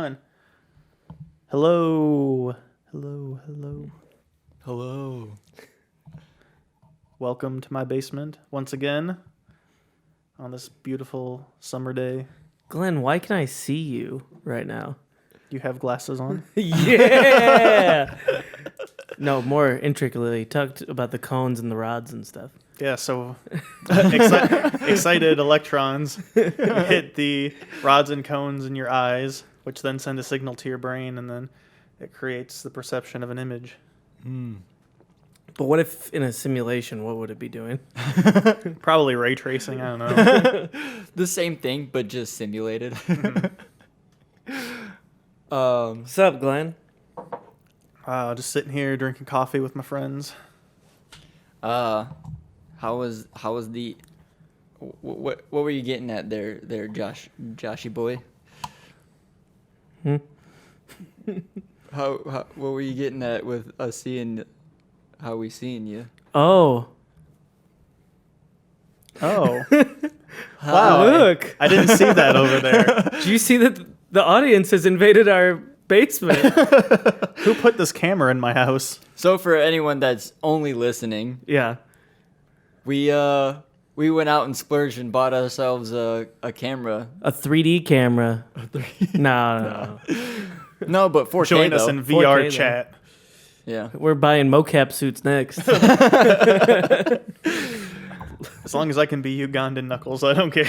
on. Hello. Hello, hello. Hello. Welcome to my basement once again on this beautiful summer day. Glenn, why can I see you right now? You have glasses on? Yeah! No, more intricately talked about the cones and the rods and stuff. Yeah, so excited electrons hit the rods and cones in your eyes, which then send a signal to your brain, and then it creates the perception of an image. But what if in a simulation, what would it be doing? Probably ray tracing, I don't know. The same thing, but just simulated. What's up, Glenn? Just sitting here drinking coffee with my friends. How was the what were you getting at there, Joshy boy? How what were you getting at with us seeing how we seeing you? Oh. Oh. Wow. Look. I didn't see that over there. Did you see that the audience has invaded our basement? Who put this camera in my house? So for anyone that's only listening, Yeah. we went out and splurged and bought ourselves a camera. A 3D camera. No. No, but 4K Join us though. in VR 4K chat. Yeah. We're buying mocap suits next. As long as I can be Ugandan Knuckles, I don't care.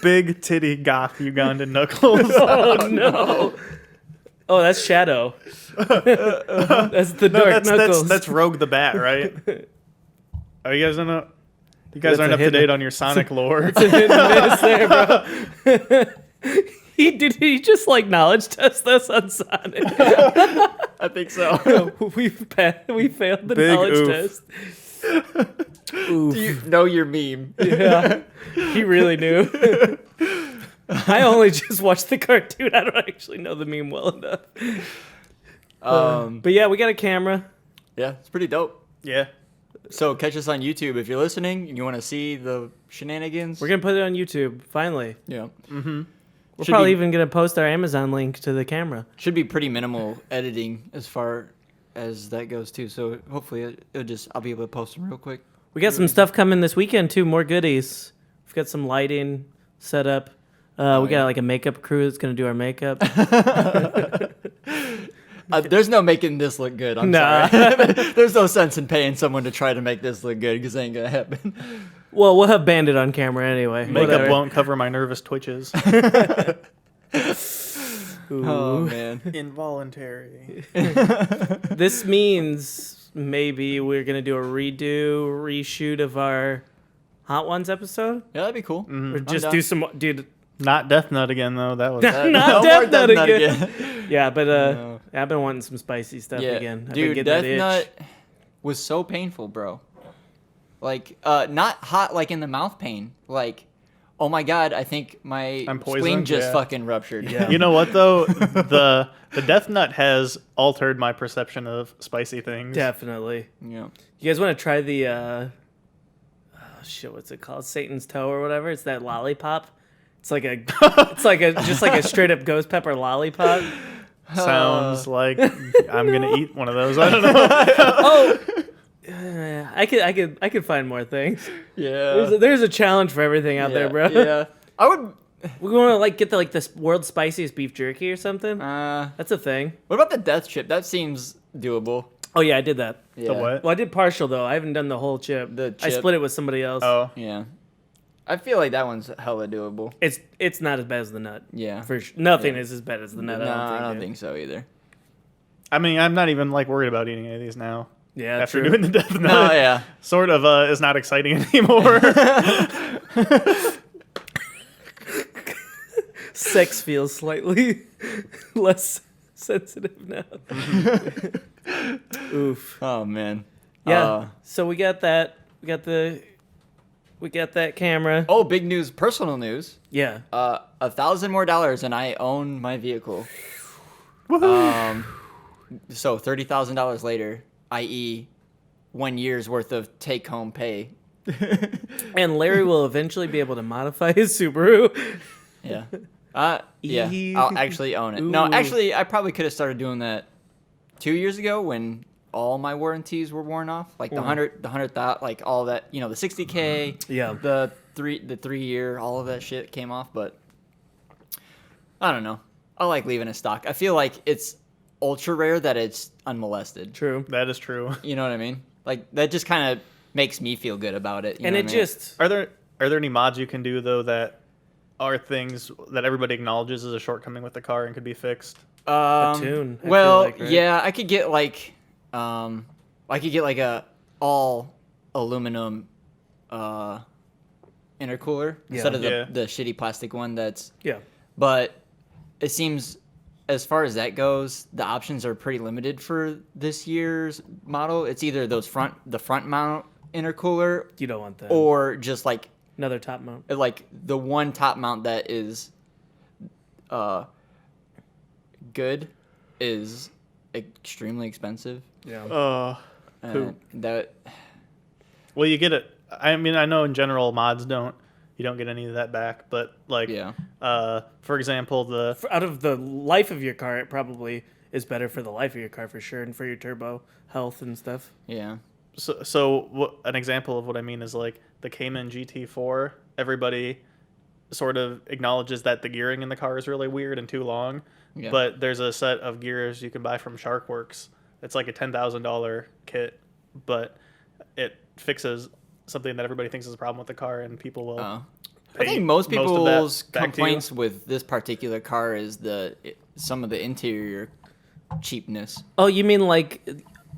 Big titty goth Ugandan Knuckles. Oh, no. Oh, that's Shadow. That's the Dark Knuckles. That's Rogue the Bat, right? Oh, you guys don't know? You guys That's aren't a up to hidden- date on your Sonic lore. It's a hit and miss there, bro. He just like knowledge test us on Sonic. I think so. we failed the Big knowledge oof. test. Oof. Do you know your meme? Yeah, he really knew. I only just watched the cartoon. I don't actually know the meme well enough. But yeah, we got a camera. Yeah, it's pretty dope. Yeah. So catch us on YouTube if you're listening and you want to see the shenanigans. We're gonna put it on YouTube finally. Yeah. We're Should probably be- even gonna post our Amazon link to the camera. Should be pretty minimal editing as far as that goes too. So hopefully I'll be able to post them real quick. We got some stuff coming this weekend too. More goodies. We've got some lighting set up. We got yeah. like a makeup crew that's gonna do our makeup. There's no making this look good. I'm Nah. sorry. There's no sense in paying someone to try to make this look good because it ain't gonna happen. Well, we'll have Bandit on camera anyway. Makeup Whatever. won't cover my nervous twitches. Oh man. Involuntary. This means maybe we're gonna do a reshoot of our Hot Ones episode, Yeah, that'd be cool. or I'm just down. do some, dude. Not Death Nut again, though. That was... Not No Death more Nut again. Yeah, but No. I've been wanting some spicy stuff Yeah, again. I've been dude, getting Death that itch. Nut was so painful, bro. Like, not hot like in the mouth pain. Like, oh my god, I think my I'm spleen poisoned? just Yeah. fucking ruptured. Yeah. You know what, though? The Death Nut has altered my perception of spicy things. Definitely. Yeah. You guys want to try the what's it called? Satan's toe or whatever? It's that lollipop. It's like a just like a straight up ghost pepper lollipop. Sounds like I'm going to eat one of those. I don't know. Oh, I could find more things. Yeah. There's a challenge for everything out there, bro. Yeah. I would. We want to like get the this world's spiciest beef jerky or something. What That's a thing. about the death chip? That seems doable. Oh yeah, I did that. Yeah. The what? Well, I did partial though. I haven't done the whole chip. The I chip. split it with somebody else. Oh. Yeah. I feel like that one's hella doable. It's not as bad as the nut. Yeah. For sure. Nothing Yeah. is as bad as the nut. No, I don't I don't think so either. I mean, I'm not even like worried about eating any of these now. Yeah, After true. doing the Death Nut. No, yeah. Sort of is not exciting anymore. Sex feels slightly less sensitive now. Oof. Oh man. Yeah. So we got that. We got that camera. Oh, big news! Personal news. Yeah. $1,000 more and I own my vehicle. So $30,000 later, i.e., 1 year's worth of take-home pay And Larry will eventually be able to modify his Subaru. Yeah. Yeah. I'll actually own it. No, Ooh. actually, I probably could have started doing that 2 years ago when all my warranties were worn off, like the 100,000, like all that, the 60K, Yeah. the 3 year, all of that shit came off. But I don't know. I like leaving it stock. I feel like it's ultra rare that it's unmolested. True. That is true. You know what I mean? Like that just kind of makes me feel good about it. You And know it what I mean? just Are there any mods you can do though that are things that everybody acknowledges as a shortcoming with the car and could be fixed? tune, I feel Well, like, right? yeah, I could get like a all aluminum intercooler instead of the shitty plastic one. yeah. But it seems, as far as that goes, the options are pretty limited for this year's model. It's either the front mount intercooler, You don't want that. or just like Another top mount. the one top mount that is good is extremely expensive. Yeah. And that Well, you get it. I mean, I know in general mods you don't get any of that back, but like, Yeah. For example, Out of the life of your car, it probably is better for the life of your car for sure, and for your turbo health and stuff. yeah. an example of what I mean is like the Cayman GT4. Everybody sort of acknowledges that the gearing in the car is really weird and too long, Yeah. but there's a set of gears you can buy from Sharkworks. It's like a $10,000 kit, but it fixes something that everybody thinks is a problem with the car, and people will. I pay think most of people's that back to you. complaints with this particular car is some of the interior cheapness. Oh, you mean like?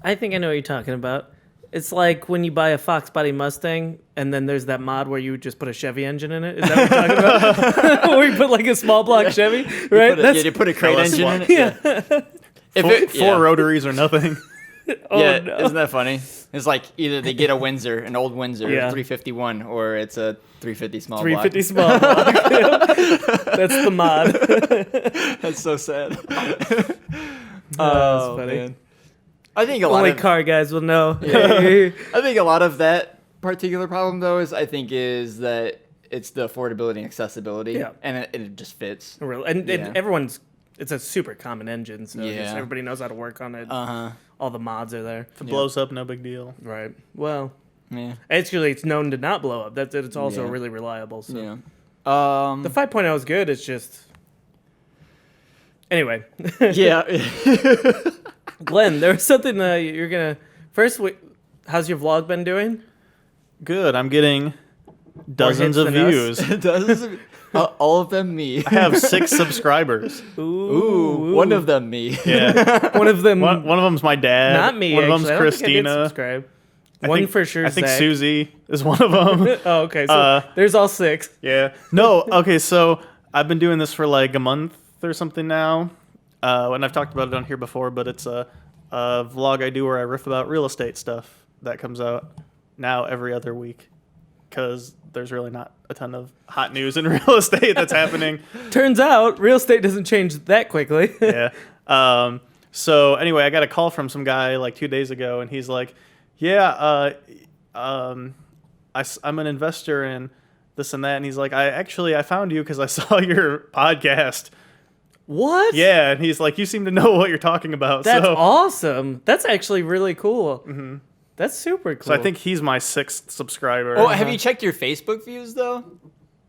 I think I know what you're talking about. It's like when you buy a Fox Body Mustang, and then there's that mod where you just put a Chevy engine in it. Is that what you're talking about? Where you put like a small block Chevy, right? You put a crate LS engine in it. yeah. Four rotaries or nothing. Oh, yeah, no. isn't that funny? It's like either they get a Windsor, an old Windsor, Yeah. 351, or it's a 350 small 350 small block. That's the mod. block. That's so sad. That's funny. Man. I think a lot Only of car guys will know. I think a lot of that particular problem though is that it's the affordability and accessibility, Yeah. and it just fits. And Yeah. everyone's. It's a super common engine, so Yeah. just everybody knows how to work on it. Uh-huh. All the mods are there. If it blows up, no big deal. Right. Well, Yeah. actually, it's known to not blow up. It's also Yeah. really reliable. So Yeah. the 5.0 is good. It's just anyway. Yeah. Glenn, there was something you're gonna first. How's your vlog been doing? Good. I'm getting dozens hits of than us. views. Dozens of, all of them me. I have 6 subscribers. Ooh, one of them me. Yeah. One of them. One of them's my dad. Not me. One of actually. them's I don't think I did Christina. subscribe. I One think- for sure. I think Zach. Susie is one of them. Oh, okay. So there's all 6. Yeah. No. Okay. So I've been doing this for like a month or something now, and I've talked about it on here before. But it's a vlog I do where I riff about real estate stuff that comes out now every other week, because there's really not a ton of hot news in real estate that's happening. Turns out real estate doesn't change that quickly. Yeah. So anyway, I got a call from some guy like 2 days ago, and he's like, "Yeah, I'm an investor in this and that," and he's like, I found you because I saw your podcast." What? Yeah, and he's like, "You seem to know what you're talking about." That's so, awesome. That's actually really cool. Mm-hmm. That's super cool. so I think he's my 6th subscriber. Oh, have you checked your Facebook views though?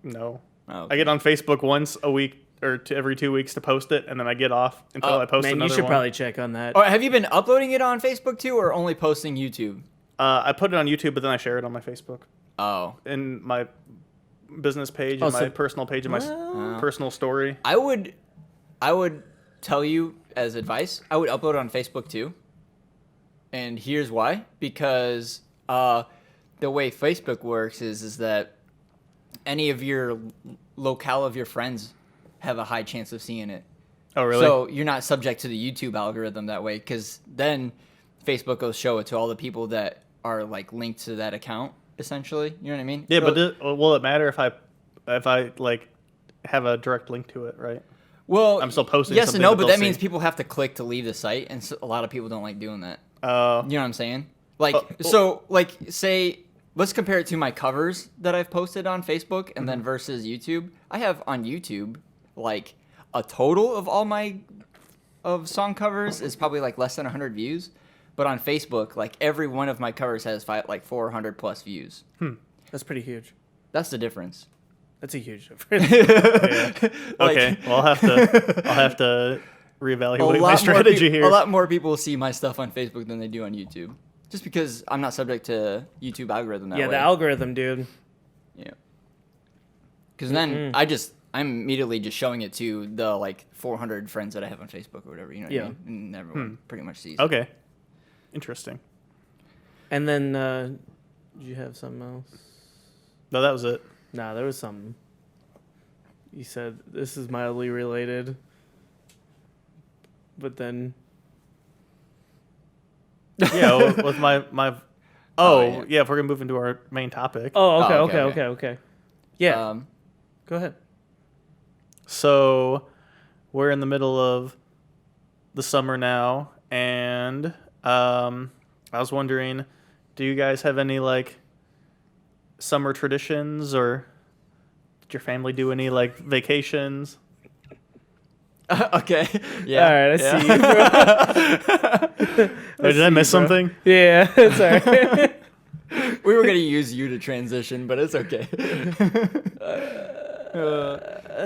No. Oh, I get on Facebook once a week or every 2 weeks to post it, and then I get off until I post man, another you should one. probably check on that. Or have you been uploading it on Facebook too, or only posting YouTube? I put it on YouTube, but then I share it on my Facebook. Oh, In my business page, Oh, and my so- personal page, and my Well- personal story. I would tell you as advice, I would upload on Facebook too. And here's why: because the way Facebook works is that any of your locale of your friends have a high chance of seeing it. Oh, really? So you're not subject to the YouTube algorithm that way, because then Facebook will show it to all the people that are like linked to that account, essentially. You know what I mean? yeah, So- but will it matter if I like have a direct link to it, right? well, I'm still posting Yes something and no, that but they'll that means see. people have to click to leave the site, and so a lot of people don't like doing that. Oh, You know what I'm saying? Like, Oh, so, like, say let's compare it to my covers that I've posted on Facebook and then versus YouTube. I have on YouTube like a total of all my song covers is probably like less than 100 views, but on Facebook, like every one of my covers has like 400 plus views. That's pretty huge. That's the difference. That's a huge difference. Okay, well, I'll have to reevaluate my strategy here. A lot more people see my stuff on Facebook than they do on YouTube, just because I'm not subject to YouTube algorithm that way. The algorithm, dude. Yeah. Because then I'm immediately just showing it to the like 400 friends that I have on Facebook or whatever, you know what I mean? And everyone pretty much sees it. Okay. Interesting. And then, did you have something else? No, that was it. Nah, there was something. You said, this is mildly related. But then... Yeah, with my Oh, yeah, if we're going to move into our main topic. Oh, okay, Oh, okay, okay. Yeah, go ahead. So, we're in the middle of the summer now, and I was wondering, do you guys have any, like, summer traditions, or did your family do any, like, vacations? Okay. Yeah. All right, I see you, bro. Did I miss something? Yeah, it's all right. We were going to use you to transition, but it's okay.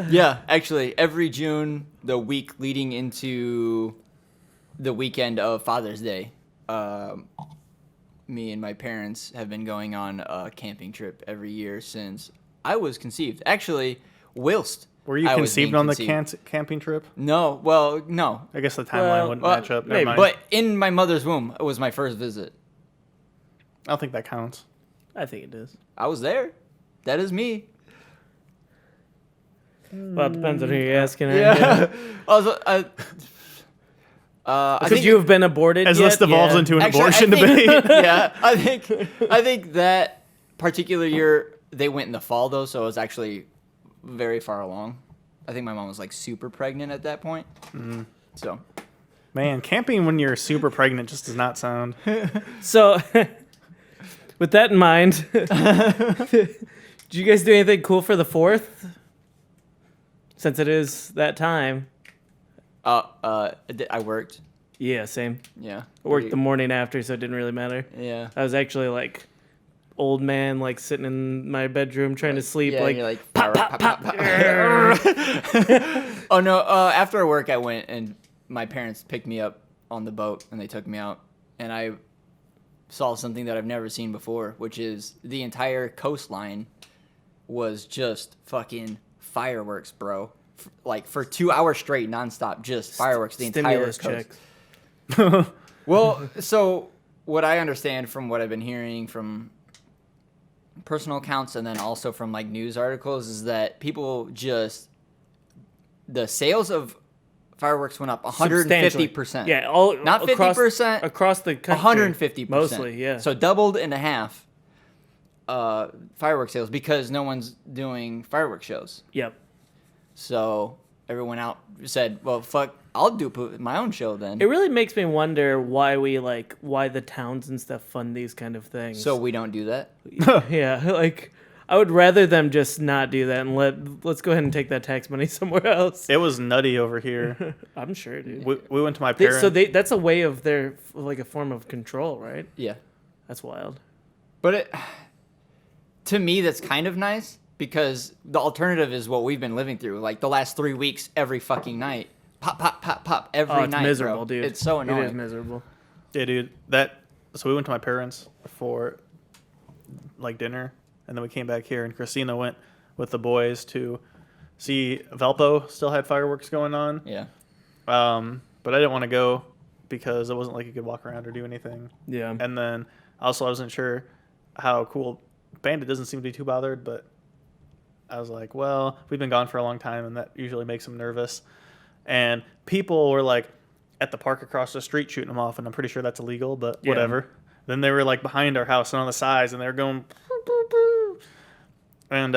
Yeah, actually, every June, the week leading into the weekend of Father's Day, me and my parents have been going on a camping trip every year since I was conceived. Actually, whilst Were you I was conceived being on the conceived. camping trip? No, well, no. I guess the timeline Well, wouldn't well, match up. Never maybe, mind. But in my mother's womb, it was my first visit. I don't think that counts. I think it is. I was there. That is me. Well, it depends on who you're asking. Yeah. I Could think you have been aborted As yet? this devolves Yeah. into an Actually, abortion I think- debate. Yeah, I think that particular year they went in the fall though, so it was actually very far along. I think my mom was like super pregnant at that point. So Man, camping when you're super pregnant just does not sound. So, with that in mind, did you guys do anything cool for the 4th? Since it is that time. I worked. Yeah, same. Yeah. I worked the morning after, so it didn't really matter. Yeah. I was actually like old man, like sitting in my bedroom trying to sleep. Yeah, like, you're like pop, pop, pop, pop. Oh no! After work, I went and my parents picked me up on the boat and they took me out, and I saw something that I've never seen before, which is the entire coastline was just fucking fireworks, bro. Like for 2 hours straight, nonstop, just fireworks. The entire stimulus coast. checks. Well, so what I understand from what I've been hearing from personal accounts and then also from like news articles is that people just the sales of fireworks went up 150%. Yeah, all Not across- 50%, across the country. 150%. Mostly, yeah. So doubled in half firework sales because no one's doing firework shows. Yep. So everyone out said, "Well, fuck, I'll do my own show then." It really makes me wonder why why the towns and stuff fund these kind of things. So we don't do that. Yeah, like I would rather them just not do that and let's go ahead and take that tax money somewhere else. It was nutty over here. I'm sure, dude. We went to my parents. That's a way of their like a form of control, right? Yeah. That's wild. But to me, that's kind of nice because the alternative is what we've been living through. Like the last 3 weeks, every fucking night. Pop, pop, pop, pop, every Oh, it's night, miserable, bro. dude. It's so annoying. It is miserable. Yeah, dude. So we went to my parents for like dinner, and then we came back here, and Christina went with the boys to see Valpo still had fireworks going on. Yeah. But I didn't want to go because it wasn't like you could walk around or do anything. Yeah. And then also I wasn't sure how cool. Bandit doesn't seem to be too bothered, but I was like, well, we've been gone for a long time, and that usually makes him nervous. And people were like at the park across the street shooting them off, and I'm pretty sure that's illegal, but Yeah. whatever. Then they were like behind our house and on the sides, and they were going. And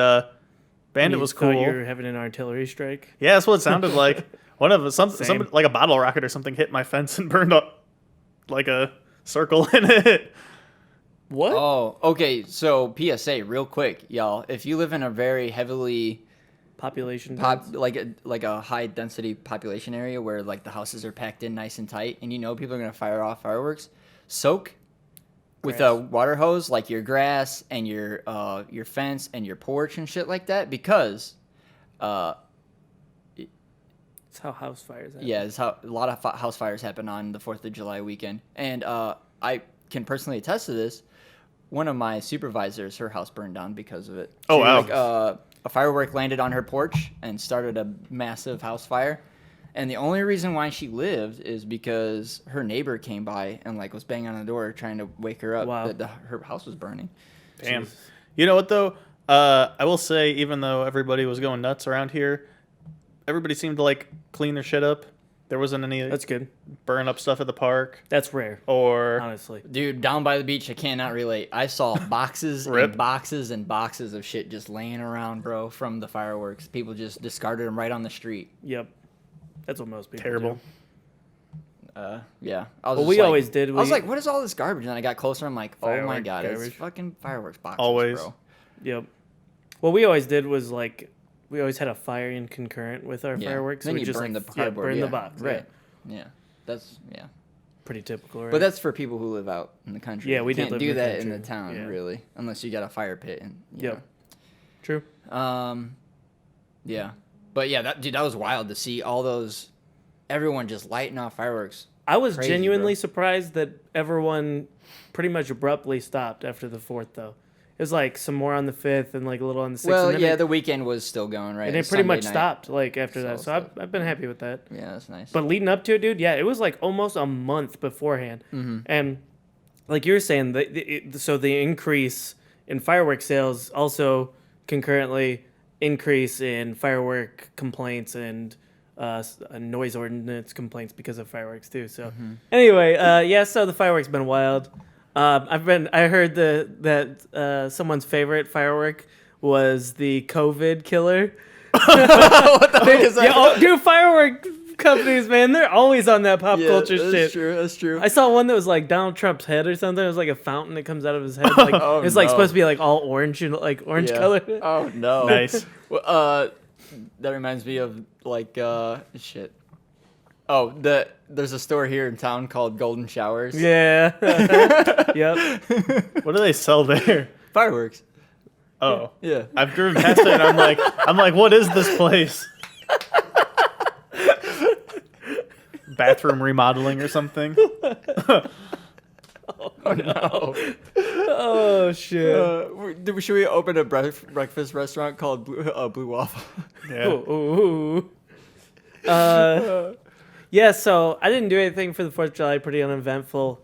Bandit was cool. You were having an artillery strike. Yeah, that's what it sounded like. One of them, some like a bottle rocket or something hit my fence and burned up like a circle in it. What? Oh, okay. So PSA, real quick, y'all. If you live in a very heavily Population. like a high density population area where like the houses are packed in nice and tight, and you know people are gonna fire off fireworks, soak with a Grass. water hose like your grass and your fence and your porch and shit like that, because It's how house fires happen. yeah, it's how a lot of house fires happen on the 4th of July weekend. And I can personally attest to this. One of my supervisors, her house burned down because of it. Oh, wow. Like, a firework landed on her porch and started a massive house fire. And the only reason why she lived is because her neighbor came by and like was banging on the door trying to wake her up. Wow. That her house was burning. Damn. Jesus. You know what though? I will say, even though everybody was going nuts around here, everybody seemed to like clean their shit up. There wasn't any That's good. burn up stuff at the park That's rare, or honestly. Dude, down by the beach, I cannot relate. I saw boxes Rip. and boxes and boxes of shit just laying around, bro, from the fireworks. People just discarded them right on the street. Yep. That's what most people terrible. do. Yeah. I was Well, just we like- always did. I was We- like, what is all this garbage? And then I got closer. I'm like, oh my Firework God, garbage. it's fucking fireworks boxes, Always. bro. Yep. What we always did was like, we always had a fire in concurrent with our Yeah. fireworks. Then we you just burn like, the cardboard. burn yeah. the box. Right. Yeah. That's, yeah. Pretty typical, right? But that's for people who live out in the country. Yeah, You we did can't live do in the that in country. the town, Yeah. really, unless you got a fire pit. And Yep. True. Yeah. But yeah, that was wild to see all those, everyone just lighting off fireworks. I was Crazy, genuinely bro. surprised that everyone pretty much abruptly stopped after the 4th, though. It was like some more on the 5th and like a little on the 6th. Well, and then yeah, it, the weekend was still going, right? and it It's pretty Sunday much night. stopped like after that. So So I've been happy with that. Yeah, that's nice. But leading up to it, dude, yeah, it was like almost a month beforehand. Mm-hmm. And like you were saying, so the increase in firework sales also concurrently increase in firework complaints and noise ordinance complaints because of fireworks too. So anyway, yeah, so the fireworks been wild. I heard that someone's favorite firework was the COVID killer. What the heck is that? Yeah, dude, firework companies, man, they're always on that pop culture that's shit. true. That's true. I saw one that was like Donald Trump's head or something. It was like a fountain that comes out of his head. Like, Oh, it's like no. supposed to be like all orange and like orange Yeah. color. Oh no. Nice. Well, that reminds me of like shit. Oh, there's a store here in town called Golden Showers. Yeah. Yep. What do they sell there? Fireworks. Oh, Yeah. I've driven past it and I'm like, what is this place? Bathroom remodeling or something? Oh no. Oh shit. Should we open a breakfast restaurant called Blue Waffle? Yeah. Ooh. Yeah, so I didn't do anything for the 4th of July, pretty uneventful.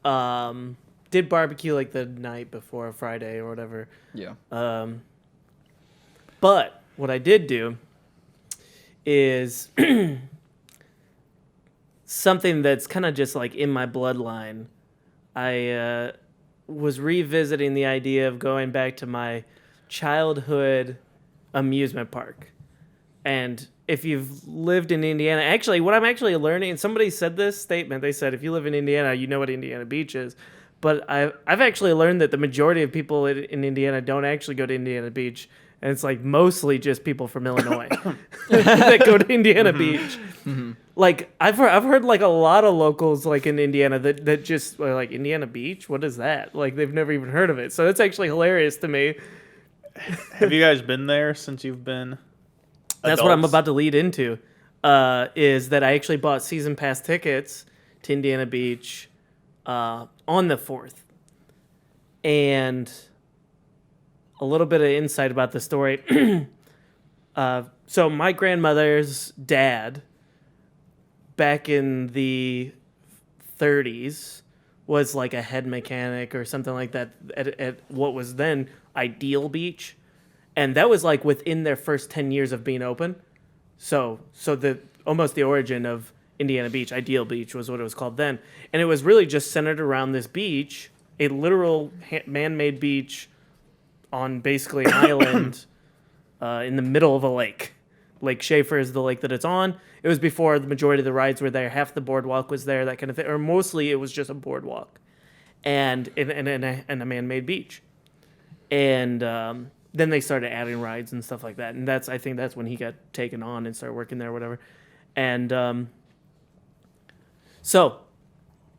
Did barbecue like the night before Friday or whatever. Yeah. But what I did do is something that's kind of just like in my bloodline. I was revisiting the idea of going back to my childhood amusement park. And if you've lived in Indiana, actually, what I'm actually learning, and somebody said this statement, they said, if you live in Indiana, you know what Indiana Beach is. But I've actually learned that the majority of people in Indiana don't actually go to Indiana Beach. And it's like mostly just people from Illinois that go to Indiana Beach. Like I've heard like a lot of locals like in Indiana that just are like, Indiana Beach? What is that? Like they've never even heard of it. So it's actually hilarious to me. Have you guys been there since you've been That's what I'm adults? about to lead into, is that I actually bought season pass tickets to Indiana Beach on the 4th. And a little bit of insight about the story. So my grandmother's dad, back in the 30s, was like a head mechanic or something like that at what was then Ideal Beach. And that was like within their first 10 years of being open. So the almost the origin of Indiana Beach, Ideal Beach was what it was called then. And it was really just centered around this beach, a literal man-made beach on basically an island in the middle of a lake. Lake Schaefer is the lake that it's on. It was before the majority of the rides were there. Half the boardwalk was there, that kind of thing. Or mostly it was just a boardwalk. and a man-made beach. And then they started adding rides and stuff like that. And I think that's when he got taken on and started working there or whatever. And so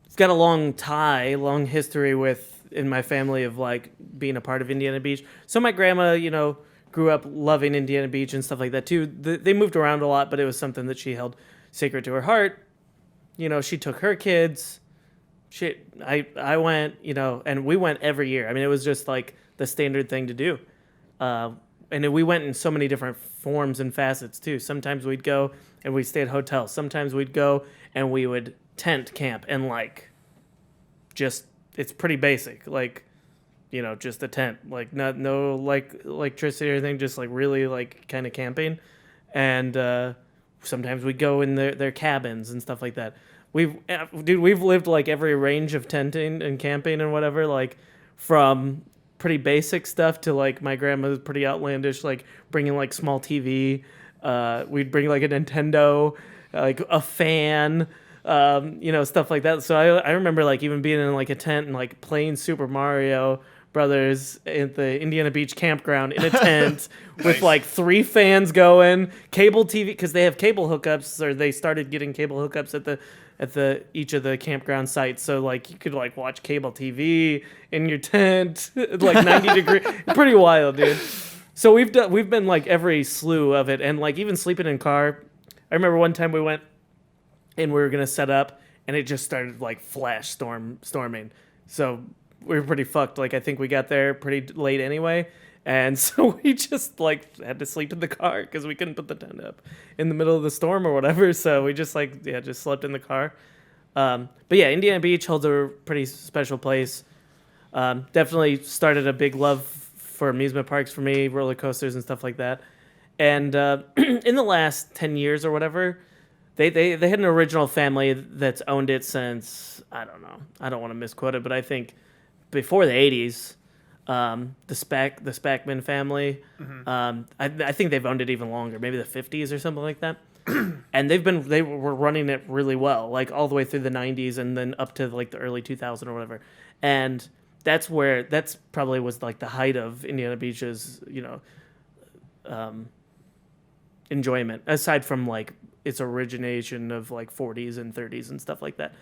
it's got a long history in my family of like being a part of Indiana Beach. So my grandma, grew up loving Indiana Beach and stuff like that too. They moved around a lot, but it was something that she held sacred to her heart. She took her kids. I went, and we went every year. I mean, it was just like the standard thing to do. And then we went in so many different forms and facets too. Sometimes we'd go and we'd stay at hotels. Sometimes we'd go and we would tent camp and it's pretty basic. Just a tent, no electricity or anything, just really kind of camping. And sometimes we'd go in their cabins and stuff like that. We've lived every range of tenting and camping and whatever, from pretty basic stuff to my grandma's pretty outlandish, bringing small TV. We'd bring a Nintendo, a fan, stuff like that. So I remember even being in a tent and playing Super Mario Brothers at the Indiana Beach campground in a tent with 3 fans going, cable TV, because they have cable hookups, or they started getting cable hookups at each of the campground sites. So you could watch cable TV in your tent, 90 degree, pretty wild, dude. So we've been every slew of it, and even sleeping in car. I remember one time we went and we were gonna set up, and it just started storming. So we were pretty fucked. I think we got there pretty late anyway. And so we just had to sleep in the car because we couldn't put the tent up in the middle of the storm or whatever. So we just just slept in the car. But yeah, Indiana Beach holds a pretty special place. Definitely started a big love for amusement parks for me, roller coasters and stuff like that. And in the last 10 years or whatever, they had an original family that's owned it since, I don't know, I don't want to misquote it, but I think before the 80s. The Spackman family. Mm-hmm. I think they've owned it even longer, maybe the 50s or something like that. And they were running it really well, all the way through the 90s and then up to the early 2000s or whatever. And that's probably was the height of Indiana Beach's enjoyment, aside from its origination of 40s and 30s and stuff like that.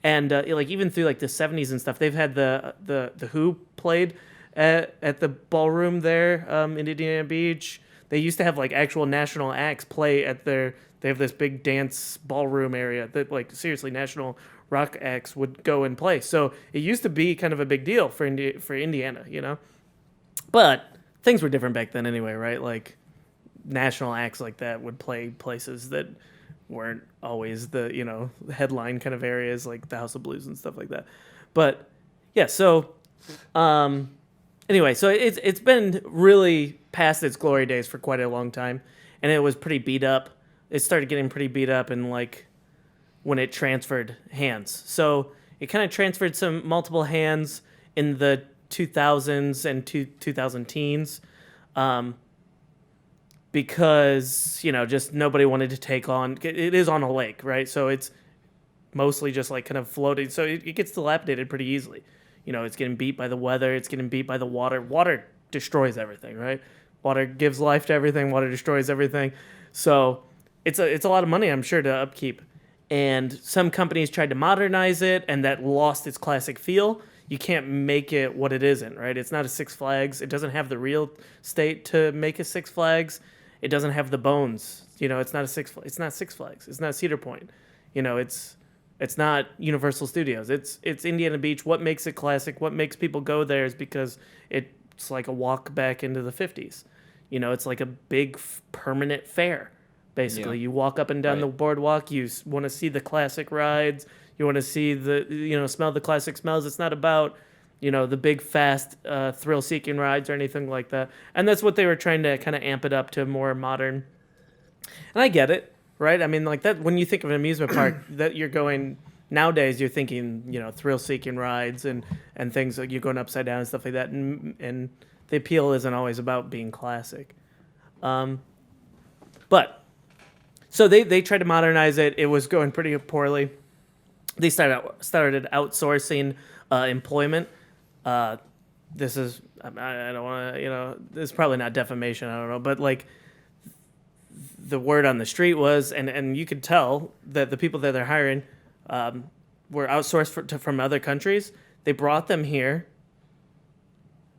And even through the 70s and stuff, they've had the Who played at the ballroom there in Indiana Beach. They used to have actual national acts play at they have this big dance ballroom area that seriously national rock acts would go and play. So it used to be kind of a big deal for Indiana, But things were different back then anyway, right? National acts like that would play places that weren't always the headline kind of areas like the House of Blues and stuff like that. But yeah, so anyway, so it's been really past its glory days for quite a long time, and it was pretty beat up. It started getting pretty beat up in when it transferred hands. So it kind of transferred multiple hands in the 2000s and 2000 teens. Because, just nobody wanted to take on, it is on a lake, right? So it's mostly just kind of floating. So it gets dilapidated pretty easily. It's getting beat by the weather. It's getting beat by the water. Water destroys everything, right? Water gives life to everything. Water destroys everything. So it's a lot of money, I'm sure, to upkeep. And some companies tried to modernize it, and that lost its classic feel. You can't make it what it isn't, right? It's not a Six Flags. It doesn't have the real estate to make a Six Flags. It doesn't have the bones. It's not Six Flags. It's not Cedar Point. It's not Universal Studios. It's Indiana Beach. What makes it classic? What makes people go there is because it's like a walk back into the 50s. It's like a big permanent fair. Basically, you walk up and down the boardwalk. You want to see the classic rides. You want to see smell the classic smells. It's not about the big, fast, thrill-seeking rides or anything like that. And that's what they were trying to kind of amp it up to more modern. And I get it, right? I mean, that when you think of an amusement park, that you're going nowadays, you're thinking, thrill-seeking rides and things like you're going upside down and stuff like that. And the appeal isn't always about being classic. But so they tried to modernize it. It was going pretty poorly. They started outsourcing employment. This is I don't want to, this is probably not defamation. I don't know, but like the word on the street was, and you could tell that the people that they're hiring were outsourced from other countries. They brought them here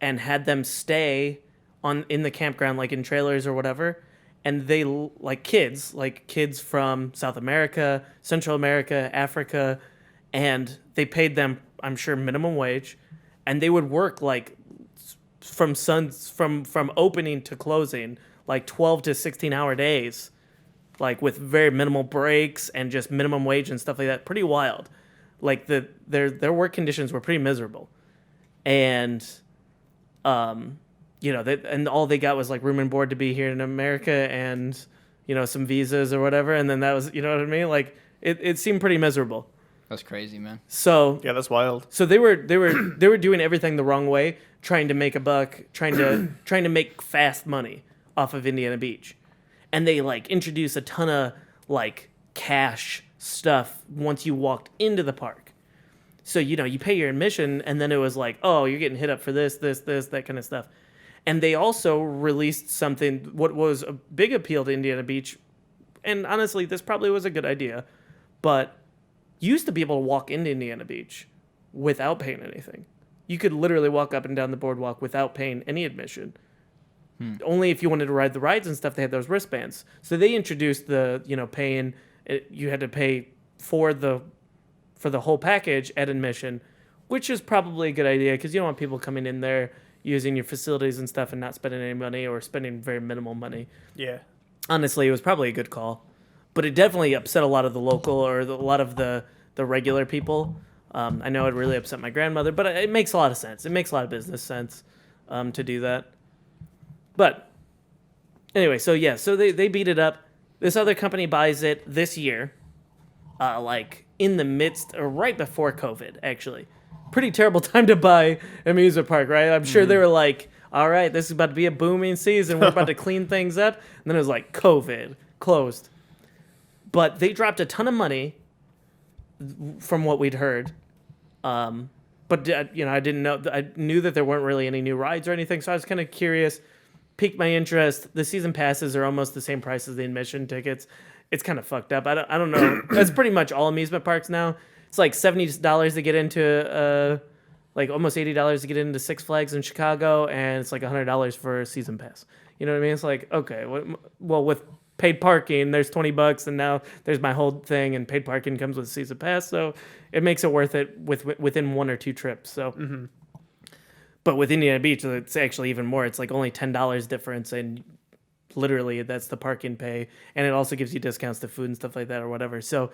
and had them stay in the campground, like in trailers or whatever. And they like kids from South America, Central America, Africa, and they paid them, I'm sure, minimum wage, and they would work like from opening to closing, like 12 to 16-hour days, like with very minimal breaks and just minimum wage and stuff like that. Pretty wild. Like their work conditions were pretty miserable, and and all they got was like room and board to be here in America and some visas or whatever, and then that was, you know what I mean? Like it seemed pretty miserable. That's crazy, man. So Yeah, that's wild. So they were doing everything the wrong way, trying to make a buck, trying to make fast money off of Indiana Beach. And they like introduced a ton of like cash stuff once you walked into the park. So you pay your admission, and then it was like, oh, you're getting hit up for this, that kind of stuff. And they also released something, what was a big appeal to Indiana Beach, and honestly, this probably was a good idea, but you used to be able to walk into Indiana Beach without paying anything. You could literally walk up and down the boardwalk without paying any admission. Only if you wanted to ride the rides and stuff, they had those wristbands. So they introduced the, paying, you had to pay for the whole package at admission, which is probably a good idea because you don't want people coming in there using your facilities and stuff and not spending any money or spending very minimal money. Yeah. Honestly, it was probably a good call. But it definitely upset a lot of the local or a lot of the regular people. I know it really upset my grandmother, but it makes a lot of sense. It makes a lot of business sense to do that. But anyway, so they beat it up. This other company buys it this year, like in the midst or right before COVID, actually. Pretty terrible time to buy an amusement park, right? I'm sure they were like, all right, this is about to be a booming season. We're about to clean things up. And then it was like COVID, closed. But they dropped a ton of money from what we'd heard. But I didn't know. I knew that there weren't really any new rides or anything, so I was kind of curious. Piqued my interest. The season passes are almost the same price as the admission tickets. It's kind of fucked up. I don't know. That's pretty much all amusement parks now. It's like $70 to get into, like almost $80 to get into Six Flags in Chicago, and it's like $100 for a season pass. You know what I mean? It's like, okay, well, with paid parking, there's $20, and now there's my whole thing, and paid parking comes with a season pass, so it makes it worth it within one or two trips. So, But with Indiana Beach, it's actually even more. It's like only $10 difference, and literally that's the parking pay, and it also gives you discounts to food and stuff like that or whatever. So,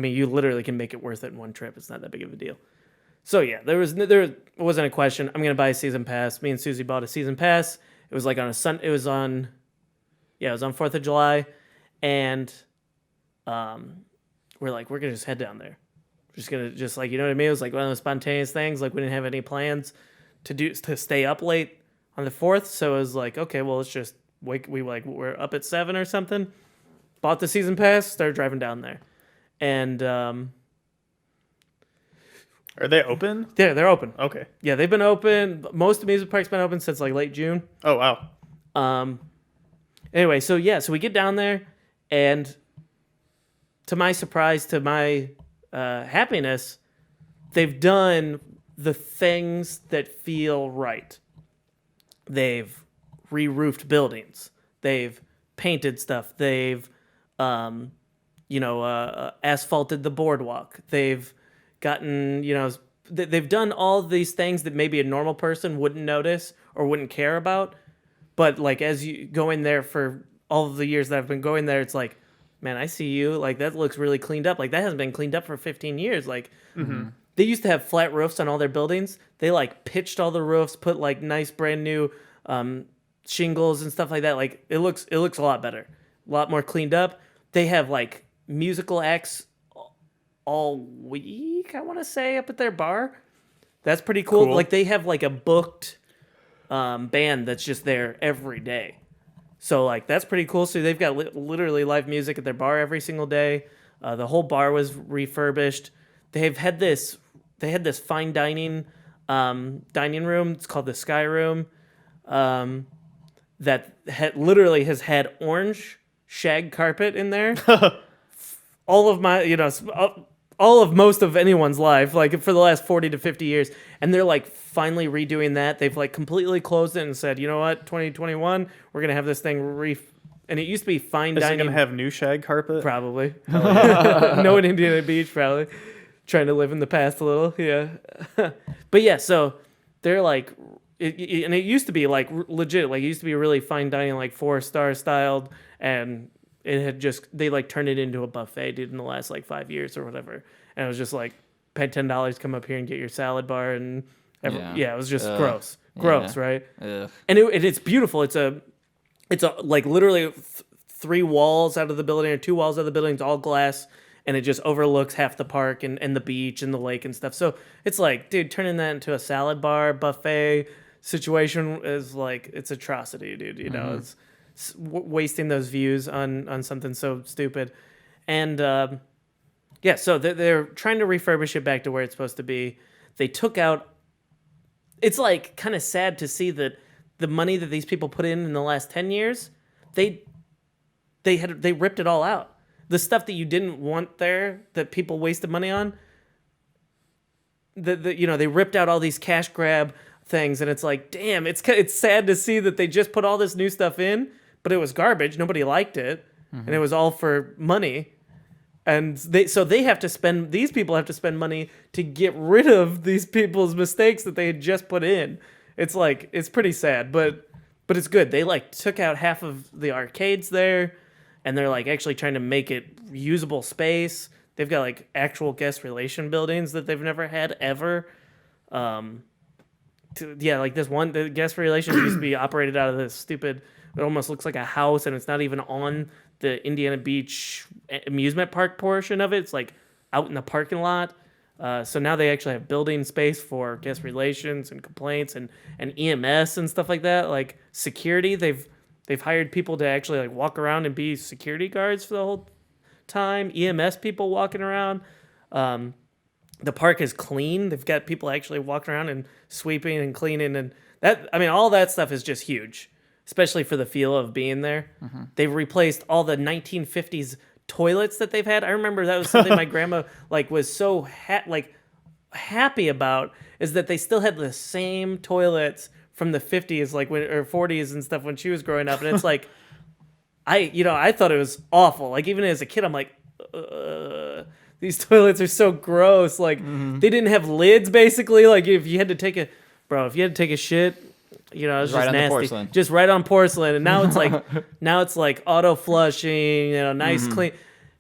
you literally can make it worth it in one trip. It's not that big of a deal. So yeah, there wasn't a question. I'm gonna buy a season pass. Me and Susie bought a season pass. It was like on it was on 4th of July, and we're like, we're gonna just head down there. Just like, you know what I mean? It was like one of those spontaneous things. Like we didn't have any plans to stay up late on the 4th, so it was like, okay, well, let's just wake. We're up at 7 or something. Bought the season pass, started driving down there, and Are they open? yeah, they're open. Okay. Yeah, they've been open. Most amusement parks been open since like late June. Oh, wow. Anyway, so we get down there, and to my surprise, to my happiness, they've done the things that feel right. They've re-roofed buildings. They've painted stuff. They've, asphalted the boardwalk. They've gotten, they've done all these things that maybe a normal person wouldn't notice or wouldn't care about. But like as you go in there for all of the years that I've been going there, it's like, man, I see you. Like that looks really cleaned up. Like that hasn't been cleaned up for 15 years. Like they used to have flat roofs on all their buildings. They like pitched all the roofs, put like nice brand new shingles and stuff like that. Like it looks a lot better, a lot more cleaned up. They have like musical acts all week, I want to say, up at their bar. That's pretty cool. Like they have like a booked band that's just there every day. So like that's pretty cool. So they've got literally live music at their bar every single day. The whole bar was refurbished. They've had this they had this fine dining room. It's called the Sky Room. That literally has had orange shag carpet in there. All of my, all of most of anyone's life, like for the last 40 to 50 years. And they're like finally redoing that. They've like completely closed it and said, you know what, 2021, we're going to have this thing and it used to be fine Is dining. it going to have new shag carpet? Probably. No in Indiana Beach, probably. Trying to live in the past a little, yeah. But yeah, so they're like, and it used to be like legit, like it used to be really fine dining, like 4-star styled, and it had they like turned it into a buffet, dude, in the last like 5 years or whatever. And it was just like, pay $10, come up here and get your salad bar, and it was just gross, right? Ugh. And it's beautiful. It's a like literally 3 walls out of the building or 2 walls out of the building. It's all glass, and it just overlooks half the park and the beach and the lake and stuff. So it's like, dude, turning that into a salad bar buffet situation is like, it's atrocity, dude. You know, it's wasting those views on something so stupid. And so they're trying to refurbish it back to where it's supposed to be. They took out. It's like kind of sad to see that the money that these people put in the last 10 years, they ripped it all out. The stuff that you didn't want there, that people wasted money on, they ripped out all these cash grab things, and it's like, damn, it's sad to see that they just put all this new stuff in, but it was garbage. Nobody liked it, and it was all for money. And these people have to spend money to get rid of these people's mistakes that they had just put in. It's like, it's pretty sad, but it's good. They like took out half of the arcades there, and they're like actually trying to make it usable space. They've got like actual guest relation buildings that they've never had ever. Like this one, the guest relations used to be operated out of this stupid, it almost looks like a house, and it's not even on the Indiana Beach amusement park portion of it. It's like out in the parking lot. So now they actually have building space for guest relations and complaints and EMS and stuff like that. Like security, they've hired people to actually like walk around and be security guards for the whole time. EMS people walking around. The park is clean. They've got people actually walking around and sweeping and cleaning, and all that stuff is just huge, especially for the feel of being there. They've replaced all the 1950s toilets that they've had. I remember that was something my grandma like was so happy about, is that they still had the same toilets from the 50s, like or 40s and stuff when she was growing up. And it's like, I thought it was awful. Like even as a kid, I'm like, these toilets are so gross. Like they didn't have lids basically. Like if you had to take a shit, it was Right just on the nasty. porcelain. Just right on porcelain. And now it's like auto flushing, nice clean.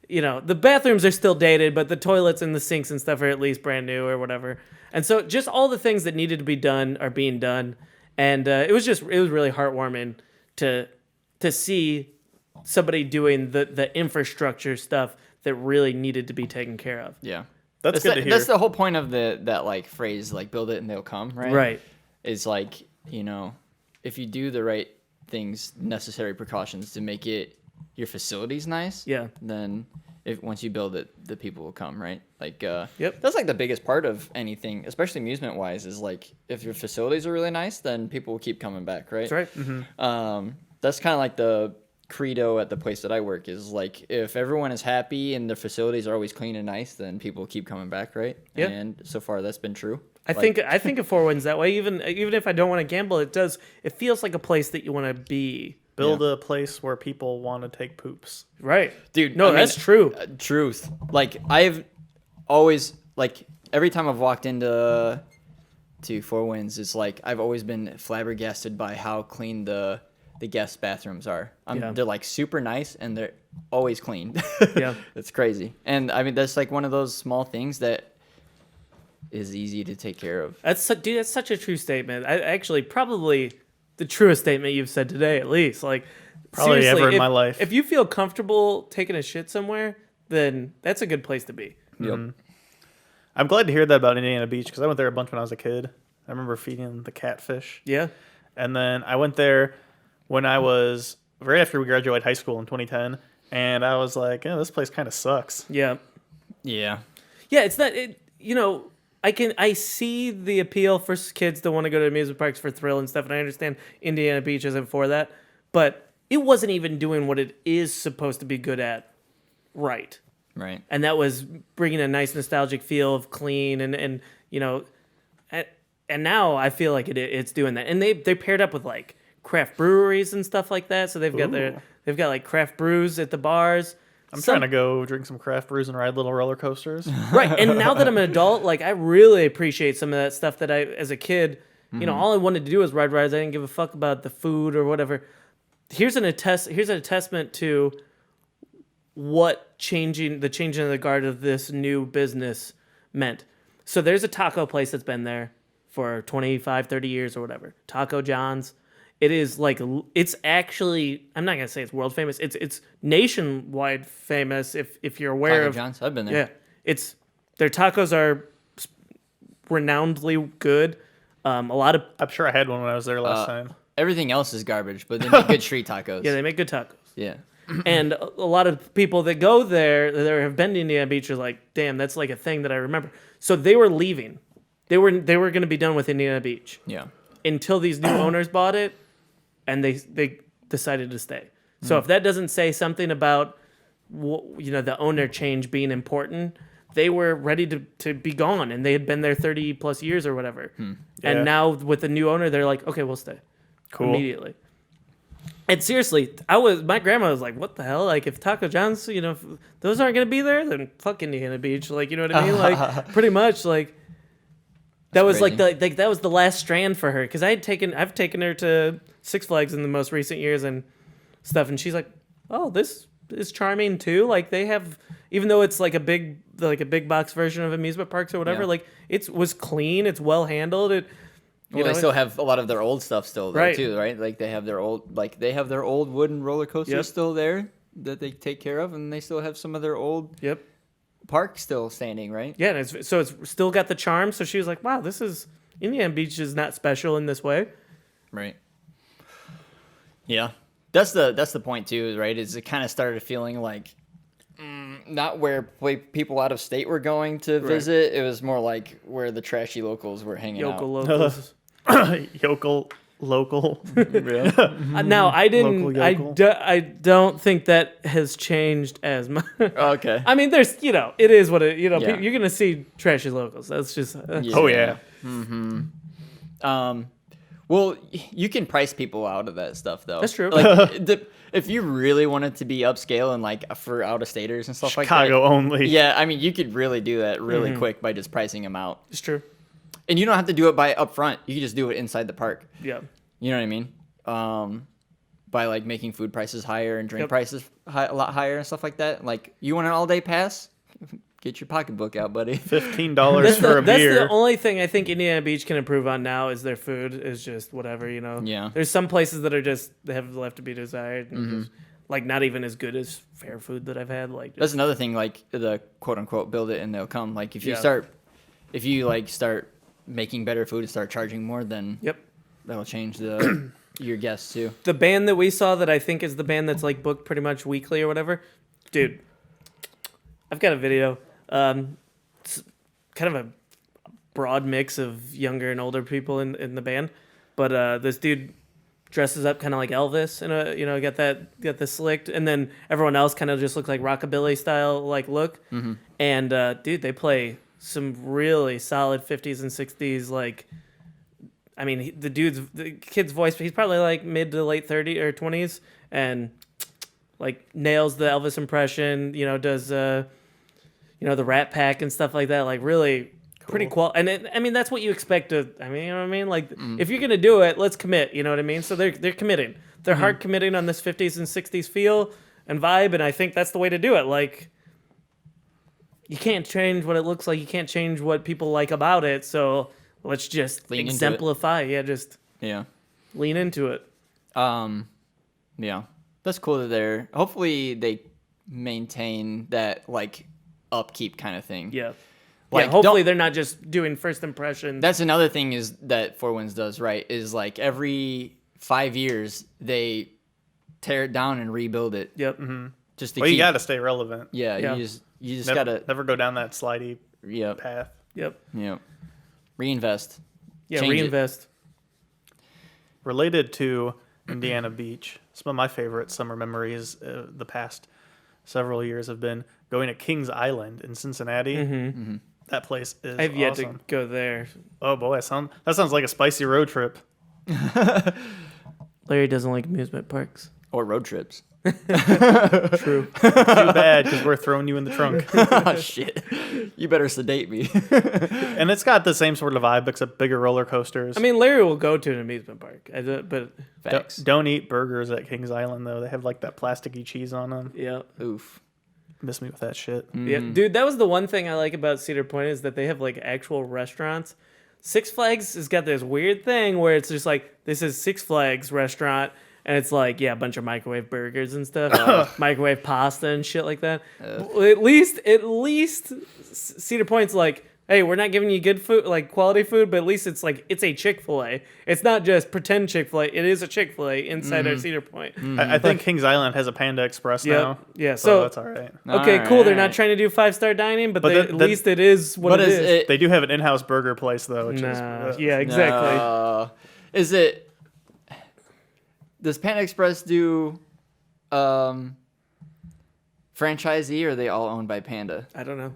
The bathrooms are still dated, but the toilets and the sinks and stuff are at least brand new or whatever. And so just all the things that needed to be done are being done. And it was really heartwarming to see somebody doing the infrastructure stuff that really needed to be taken care of. Yeah. That's good to hear. That's the whole point of that like phrase, like build it and they'll come, right? Right. It's like, if you do the right things, necessary precautions to make it your facilities nice, Yeah. then once you build it, the people will come, right? Like, Yep. That's like the biggest part of anything, especially amusement wise, is like if your facilities are really nice, then people will keep coming back, right? That's right. That's kind of like the credo at the place that I work, is like if everyone is happy and the facilities are always clean and nice, then people keep coming back, right? Yeah. And so far that's been true. I think a Four Winds that way. Even if I don't want to gamble, it feels like a place that you want to be. Build a place where people want to take poops. Right. Dude, No, that's true. Truth. Like I've always, like every time I've walked into Four Winds, it's like I've always been flabbergasted by how clean the guest bathrooms are. They're like super nice and they're always clean. Yeah. It's crazy. And that's like one of those small things that is easy to take care of. That's such a true statement. I actually probably the truest statement you've said today, at least. Like Probably seriously, ever in my life. If you feel comfortable taking a shit somewhere, then that's a good place to be. Yep. I'm glad to hear that about Indiana Beach because I went there a bunch when I was a kid. I remember feeding the catfish. Yeah. And then I went there when I was right after we graduated high school in 2010. And I was like, this place kind of sucks. Yeah. Yeah. Yeah, it's that I see the appeal for kids that want to go to amusement parks for thrill and stuff, and I understand Indiana Beach isn't for that, but it wasn't even doing what it is supposed to be good at, right? Right. And that was bringing a nice nostalgic feel of clean and you know, and now I feel like it's doing that, and they paired up with like craft breweries and stuff like that, so they've got like craft brews at the bars. I'm trying to go drink some craft brews and ride little roller coasters. Right, and now that I'm an adult, like I really appreciate some of that stuff that I, as a kid, you know, all I wanted to do was ride rides. I didn't give a fuck about the food or whatever. Here's an attestment to what changing of the guard of this new business meant. So there's a taco place that's been there for 25, 30 years or whatever. Taco John's. It is like, it's actually, I'm not going to say it's world famous. It's nationwide famous if you're aware Taco John's, I've been there. Yeah. Their tacos are renownedly good. A lot of, I'm sure I had one when I was there last time. Everything else is garbage, but they make good street tacos. yeah, they make good tacos. Yeah. And a lot of people that go there that have been to Indiana Beach are like, damn, that's like a thing that I remember. So they were leaving. They were going to be done with Indiana Beach Yeah. until these new owners bought it, and they decided to stay. So if that doesn't say something about the owner change being important, they were ready to be gone, and they had been there 30 plus years or whatever. Yeah. And now with the new owner, they're like, okay, we'll stay. Cool. Immediately. And seriously, my grandma was like, what the hell? Like, if Taco John's, if those aren't going to be there, then fuck Indiana Beach. Like, you know what I mean? Like, pretty much, like, that was crazy. like that was the last strand for her. Because I've taken her to Six Flags in the most recent years and stuff. And she's like, oh, this is charming too. Like, they have, even though it's like a big box version of amusement parks or whatever, Yeah. like, it was clean. It's well handled. They still have a lot of their old stuff still there Right. too, right? Like they have their old wooden roller coasters Yep. still there that they take care of, and they still have some of their old Yep. parks still standing, right? Yeah, and it's still got the charm. So she was like, wow, Indiana Beach is not special in this way. Right. Yeah, that's the point too, right? Is it kind of started feeling like not where people out of state were going to visit. It was more like where the trashy locals were hanging out. Yokel locals. Yokel local. Now I didn't. Local yokel. I don't think that has changed as much. Okay. I mean, there's it is what it. Yeah. You're gonna see trashy locals. That's just. Yeah. Oh yeah. Well, you can price people out of that stuff, though. That's true. Like, if you really want it to be upscale and like for out-of-staters and stuff like that. Chicago only. Yeah, I mean, you could really do that really quick by just pricing them out. It's true. And you don't have to do it by up front. You can just do it inside the park. Yeah. You know what I mean? By like making food prices higher and drink prices a lot higher and stuff like that. Like, you want an all-day pass? Get your pocketbook out, buddy. $15 for a That's beer. the only thing I think Indiana Beach can improve on now is their food is just whatever, Yeah. There's some places that are just, they have left to be desired. And just, like, not even as good as fair food that I've had. Like, That's another thing, like the quote unquote build it and they'll come. Like if you start making better food and start charging more, then Yep. that'll change your guests too. The band that we saw that I think is the band that's like booked pretty much weekly or whatever, dude, I've got a video. It's kind of a broad mix of younger and older people in the band, but this dude dresses up kind of like Elvis and got the slicked, and then everyone else kind of just looks like rockabilly style like look. And dude, they play some really solid 50s and 60s like. I mean, the kid's voice, he's probably like mid to late 30s or 20s, and like nails the Elvis impression, does the Rat Pack and stuff like that, like really pretty cool. And I mean, that's what you expect to, I mean, you know what I mean? Like, if you're going to do it, let's commit, you know what I mean? So they're committing. They're hard committing on this 50s and 60s feel and vibe, and I think that's the way to do it. Like, you can't change what it looks like. You can't change what people like about it, so let's just Lean into it. exemplify. Yeah, just Yeah. lean into it. Yeah. That's cool that hopefully they maintain that like upkeep kind of thing. Yeah. Like, hopefully they're not just doing first impressions. That's another thing is that Four Winds does, right? Is like every 5 years they tear it down and rebuild it. Yep. Just to Well, keep. you got to stay relevant. Yeah. Yeah. You just Never, gotta. never go down that slidey Yeah. path. Yep. Yeah. Reinvest. Yeah, Change it. reinvest. Related to Indiana Beach, some of my favorite summer memories the past several years have been going to Kings Island in Cincinnati. Mm-hmm. That place is I've yet awesome. to go there. Oh boy, that sounds like a spicy road trip. Larry doesn't like amusement parks. Or road trips. True. Too bad because we're throwing you in the trunk. Oh, shit. You better sedate me. And it's got the same sort of vibe except bigger roller coasters. I mean, Larry will go to an amusement park, but Facts. Don't eat burgers at Kings Island though. They have like that plasticky cheese on them. yeah. Oof. Miss me with that shit. Yeah, dude, that was the one thing I like about Cedar Point is that they have like actual restaurants. Six Flags has got this weird thing where it's just like this is Six Flags restaurant, and it's like a bunch of microwave burgers and stuff, microwave pasta and shit like that. Well, at least Cedar Point's like, hey, we're not giving you good food, like quality food, but at least it's like it's a Chick-fil-A. It's not just pretend Chick-fil-A. It is a Chick-fil-A inside our Cedar Point. I think Kings Island has a Panda Express Yep. now. Yeah, So so that's all right. okay, cool. They're not Alright. trying to do 5-star dining, but, But at least it is what But it is is. it? They do have an in-house burger place though, which Nah, is yeah, exactly. Is it? Does Panda Express do franchisee, or are they all owned by Panda? I don't know.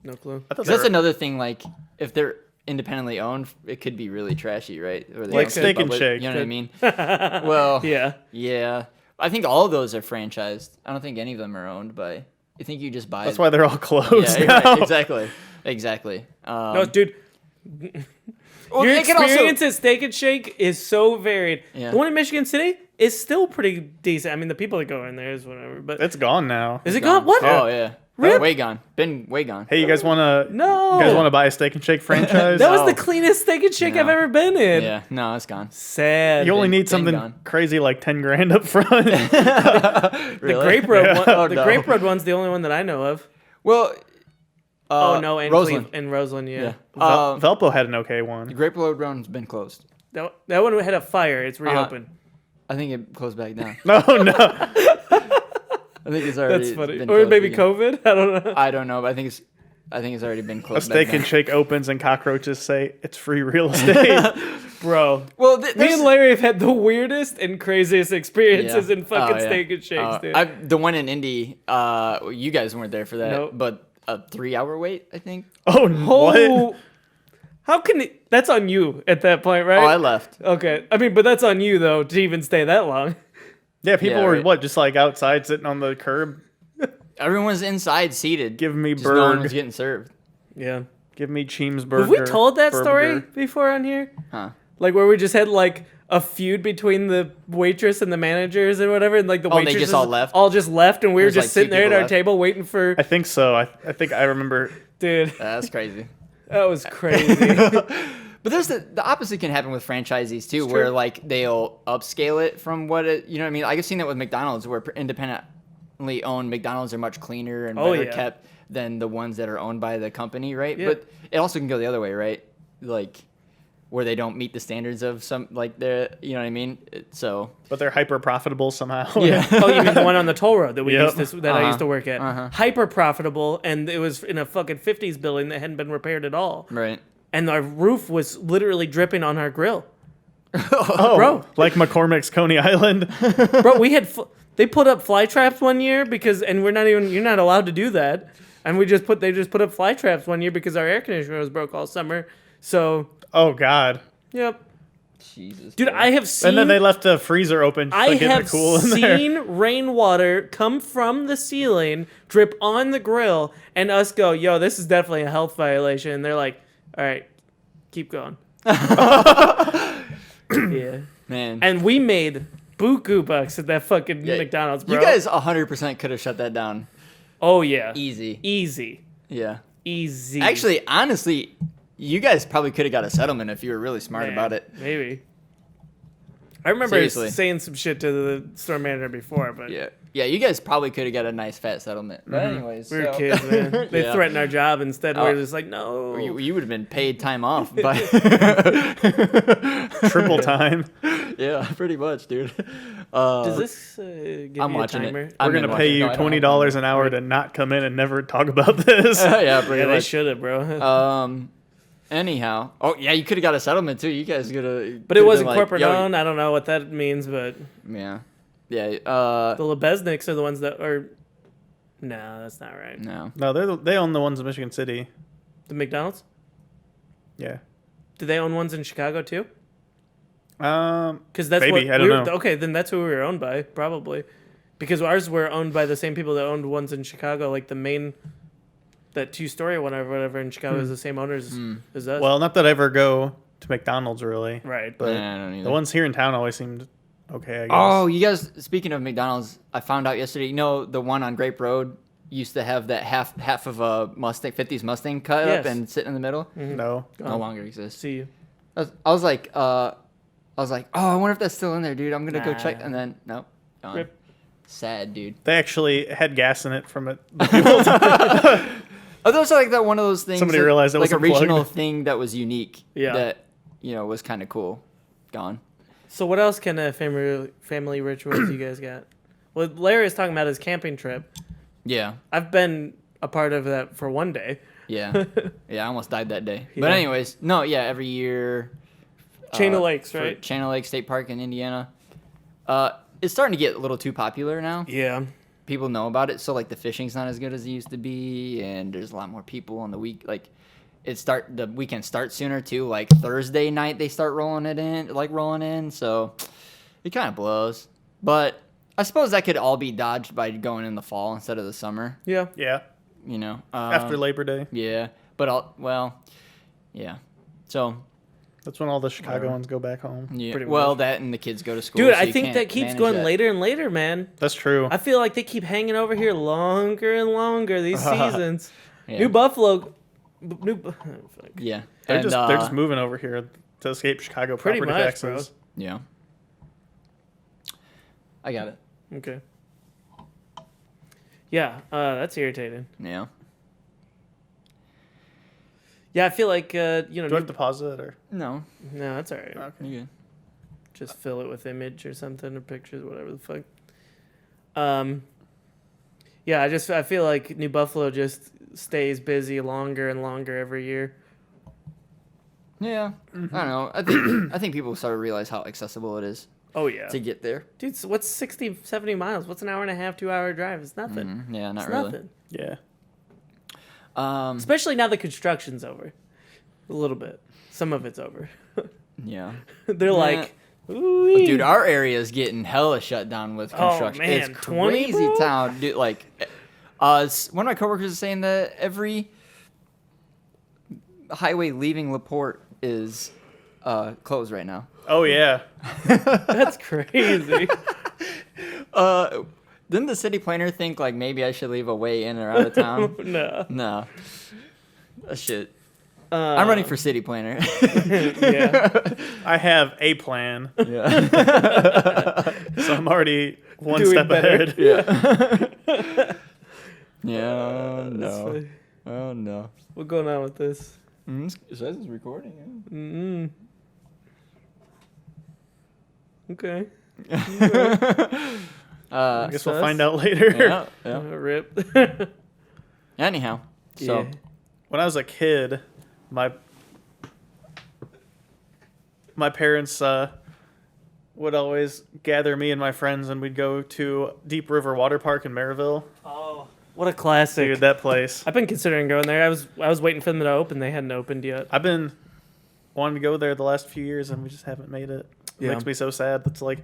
No clue. I thought 'Cause they that's were- another thing. Like, if they're independently owned, it could be really trashy, right? Or they Like own Steak and public- Shake. You know what I mean? Well, Yeah. yeah. I think all of those are franchised. I don't think any of them are owned by. I think you just buy. That's why they're all closed Yeah, now. right, exactly. No, dude, Well, your it can also- experience at Steak and Shake is so varied. Yeah. The one in Michigan City is still pretty decent. I mean, the people that go in there is whatever. But It's gone now. is it gone? What? Oh yeah. Rip. Way gone. Been way gone. Hey, you guys want to? No. You guys want to buy a Steak and Shake franchise? That was No. the cleanest Steak and Shake No. I've ever been in. Yeah. No, it's gone. Sad. You only Been need something gone. crazy like 10 grand up front. The Really? Grape Road Yeah. one. Oh, The no. Grape Road one's the only one that I know of. Well. Oh no, and Roseland. and Roseland, yeah. Yeah. Velpo had an okay The one. Grape Road Road's been closed. That one had a fire. It's reopened. I think it closed back down. No, no. I think it's already. That's funny. been Or closed maybe again. COVID. I don't know. I don't know, but I think it's already been A closed. Steak back and down. Shake opens and cockroaches say it's free real estate. Bro. Well, Me and Larry have had the weirdest and craziest experiences in fucking Steak and Shakes, dude. The one in Indy. You guys weren't there for that, Nope. but a 3-hour wait, I think. Oh, what? Oh, how can it? That's on you at that point, right? Oh, I left. Okay. I mean, but that's on you though to even stay that long. Yeah, people Yeah, were right. what, just like outside sitting on the curb. Everyone's inside seated. Give me just no one was burg. getting served. Yeah. Give me Cheemsburger. Have we told that story burger. before on here? Huh. Like where we just had like a feud between the waitress and the managers and whatever, and like the Oh, they waitresses just all left? all just left, and we were There's, just like, two sitting there at people our left? table waiting for. I think so. I think I remember. Dude, That's crazy. that was crazy. But there's the opposite can happen with franchisees too, where like they'll upscale it from what it, you know what I mean? Like, I've seen that with McDonald's, where independently owned McDonald's are much cleaner and Oh, better yeah. kept than the ones that are owned by the company, right? Yeah. But it also can go the other way, right? Like where they don't meet the standards of some, like they're, you know what I mean? So But they're hyper profitable somehow. yeah, Oh, you mean the one on the toll road that we Yep. used to, that I used to work at? Uh-huh. Hyper profitable, and it was in a fucking 50s building that hadn't been repaired at all. right. And our roof was literally dripping on our grill. Oh, Bro. like McCormick's Coney Island. Bro, we had they put up fly traps one year because, and we're not even, you're not allowed to do that. And they just put up fly traps one year because our air conditioner was broke all summer. So, Oh God. yep. Jesus. Dude, bro. I have seen And then they left a freezer open. I to get have the cool in there. seen rainwater come from the ceiling, drip on the grill, and us go, yo, this is definitely a health violation. And they're like, all right, keep going. Yeah. Man. And we made buku bucks at that fucking Yeah, McDonald's, bro. You guys 100% could have shut that down. Oh, yeah. Easy. Easy. Yeah. Easy. Actually, honestly, you guys probably could have got a settlement if you were really smart Man, about it. Maybe. I remember Seriously. saying some shit to the store manager before, but Yeah. Yeah, you guys probably could have got a nice fat settlement. But anyways, we were so- kids, man. They Yeah. threatened our job instead. We Oh. were just like, no. You would have been paid time off, but Triple time. yeah, pretty much, dude. Does this give I'm you watching a it. timer? I've We're been gonna watching pay it. you No, I don't $20 an hour to not come in and never talk about this. yeah, pretty Yeah, they much. should have, bro. Anyhow. Oh, yeah, you could have got a settlement, too. You guys could have... But it wasn't corporate owned. I don't know what that means, but... Yeah. Yeah. The Lebesniks are the ones that are... No, that's not right. No. No, they own the ones in Michigan City. The McDonald's? Yeah. Do they own ones in Chicago, too? Because that's maybe, I don't know. Okay, then that's who we were owned by, probably. Because ours were owned by the same people that owned ones in Chicago, like the main... That 2-story one or whatever in Chicago is the same owners as us. Well, not that I ever go to McDonald's, really. Right. But I don't either. the ones here in town always seemed okay, I guess. Oh, you guys, speaking of McDonald's, I found out yesterday, you know, the one on Grape Road used to have that half of a Mustang, 50s Mustang cut up and sit in the middle? No. No longer exists. See you. I was like, oh, I wonder if that's still in there, dude. I'm going to go check. And then, nope. Gone. Rip. Sad, dude. They actually had gas in it from it. Oh, those are like that one of those things. Somebody realized it like was a regional unplugged. thing that was unique. Yeah. That, you know, was kind of cool. Gone. So what else kind of family rituals you guys got? Well, Larry is talking about his camping trip. Yeah. I've been a part of that for one day. Yeah. Yeah, I almost died that day. Yeah. But anyways, no, yeah, every year. Chain of Lakes, for right? Chain of Lakes State Park in Indiana. It's starting to get a little too popular now. Yeah. People know about it, so like the fishing's not as good as it used to be, and there's a lot more people on the week. Like, the weekend starts sooner too. Like Thursday night they start rolling in, so it kind of blows. But I suppose that could all be dodged by going in the fall instead of the summer. Yeah. Yeah. You know, After Labor Day. Yeah, but yeah. So That's when all the Chicago ones go back home. yeah, Pretty well, much. that and the kids go to school. Dude, so I you think can't that keeps manage going that. later and later, man. That's true. I feel like they keep hanging over here longer and longer these seasons. Yeah. New Buffalo. Yeah, They're and, just moving over here to escape Chicago Pretty property much, taxes. Yeah, I got it. Okay. Yeah, that's irritating. Yeah. Yeah, I feel like Do I have to pause it or? No. no, that's all right. Okay. You good? Just fill it with image or something or pictures, whatever the fuck. Yeah, I feel like New Buffalo just stays busy longer and longer every year. Yeah. I don't know. I think people start to realize how accessible it is Oh yeah, to get there. dude. So what's 60, 70 miles? What's an hour and a half, 2 hour drive? It's nothing. Yeah, not It's really. nothing. Yeah. Especially now the construction's over. A little bit. Some of it's over. Yeah. They're like, ooh, Dude, our area is getting hella shut down with construction. man, It's 20, crazy bro? town, dude. Like, one of my coworkers is saying that every highway leaving LaPorte is closed right now. Oh yeah. that's crazy. Didn't the city planner think like maybe I should leave a way in or out of town? No. No. That shit. I'm running for city planner. Yeah. I have a plan, Yeah. so I'm already one Doing step better. ahead. Yeah. Yeah. Oh, That's no. funny. Oh no. What's going on with this? It says it's recording. Mm-mm. Okay. I guess we'll Sus. find out later. Yeah. Yeah. Rip. Anyhow, so Yeah. When I was a kid, my parents would always gather me and my friends, and we'd go to Deep River Water Park in Maryville. Oh, what a classic. Dude, that place. I've been considering going there. I was waiting for them to open. They hadn't opened yet. I've been wanting to go there the last few years, and we just haven't made it. It Yeah. makes me so sad. That's like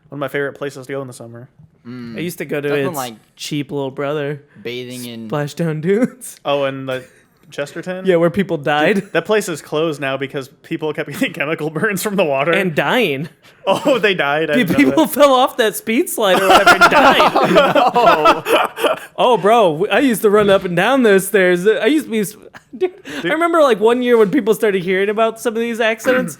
one of my favorite places to go in the summer. I used to go to Nothing its like cheap little brother, bathing in. Splashdown Dunes. Oh, and the Chesterton? Yeah, where people died That place is closed now because people kept getting chemical burns from the water. and dying. oh, they died. I didn't know People that. fell off that speed slide or whatever and died. Oh, bro, I used to run up and down those stairs. I used to be. Dude, I remember like one year when people started hearing about some of these accidents.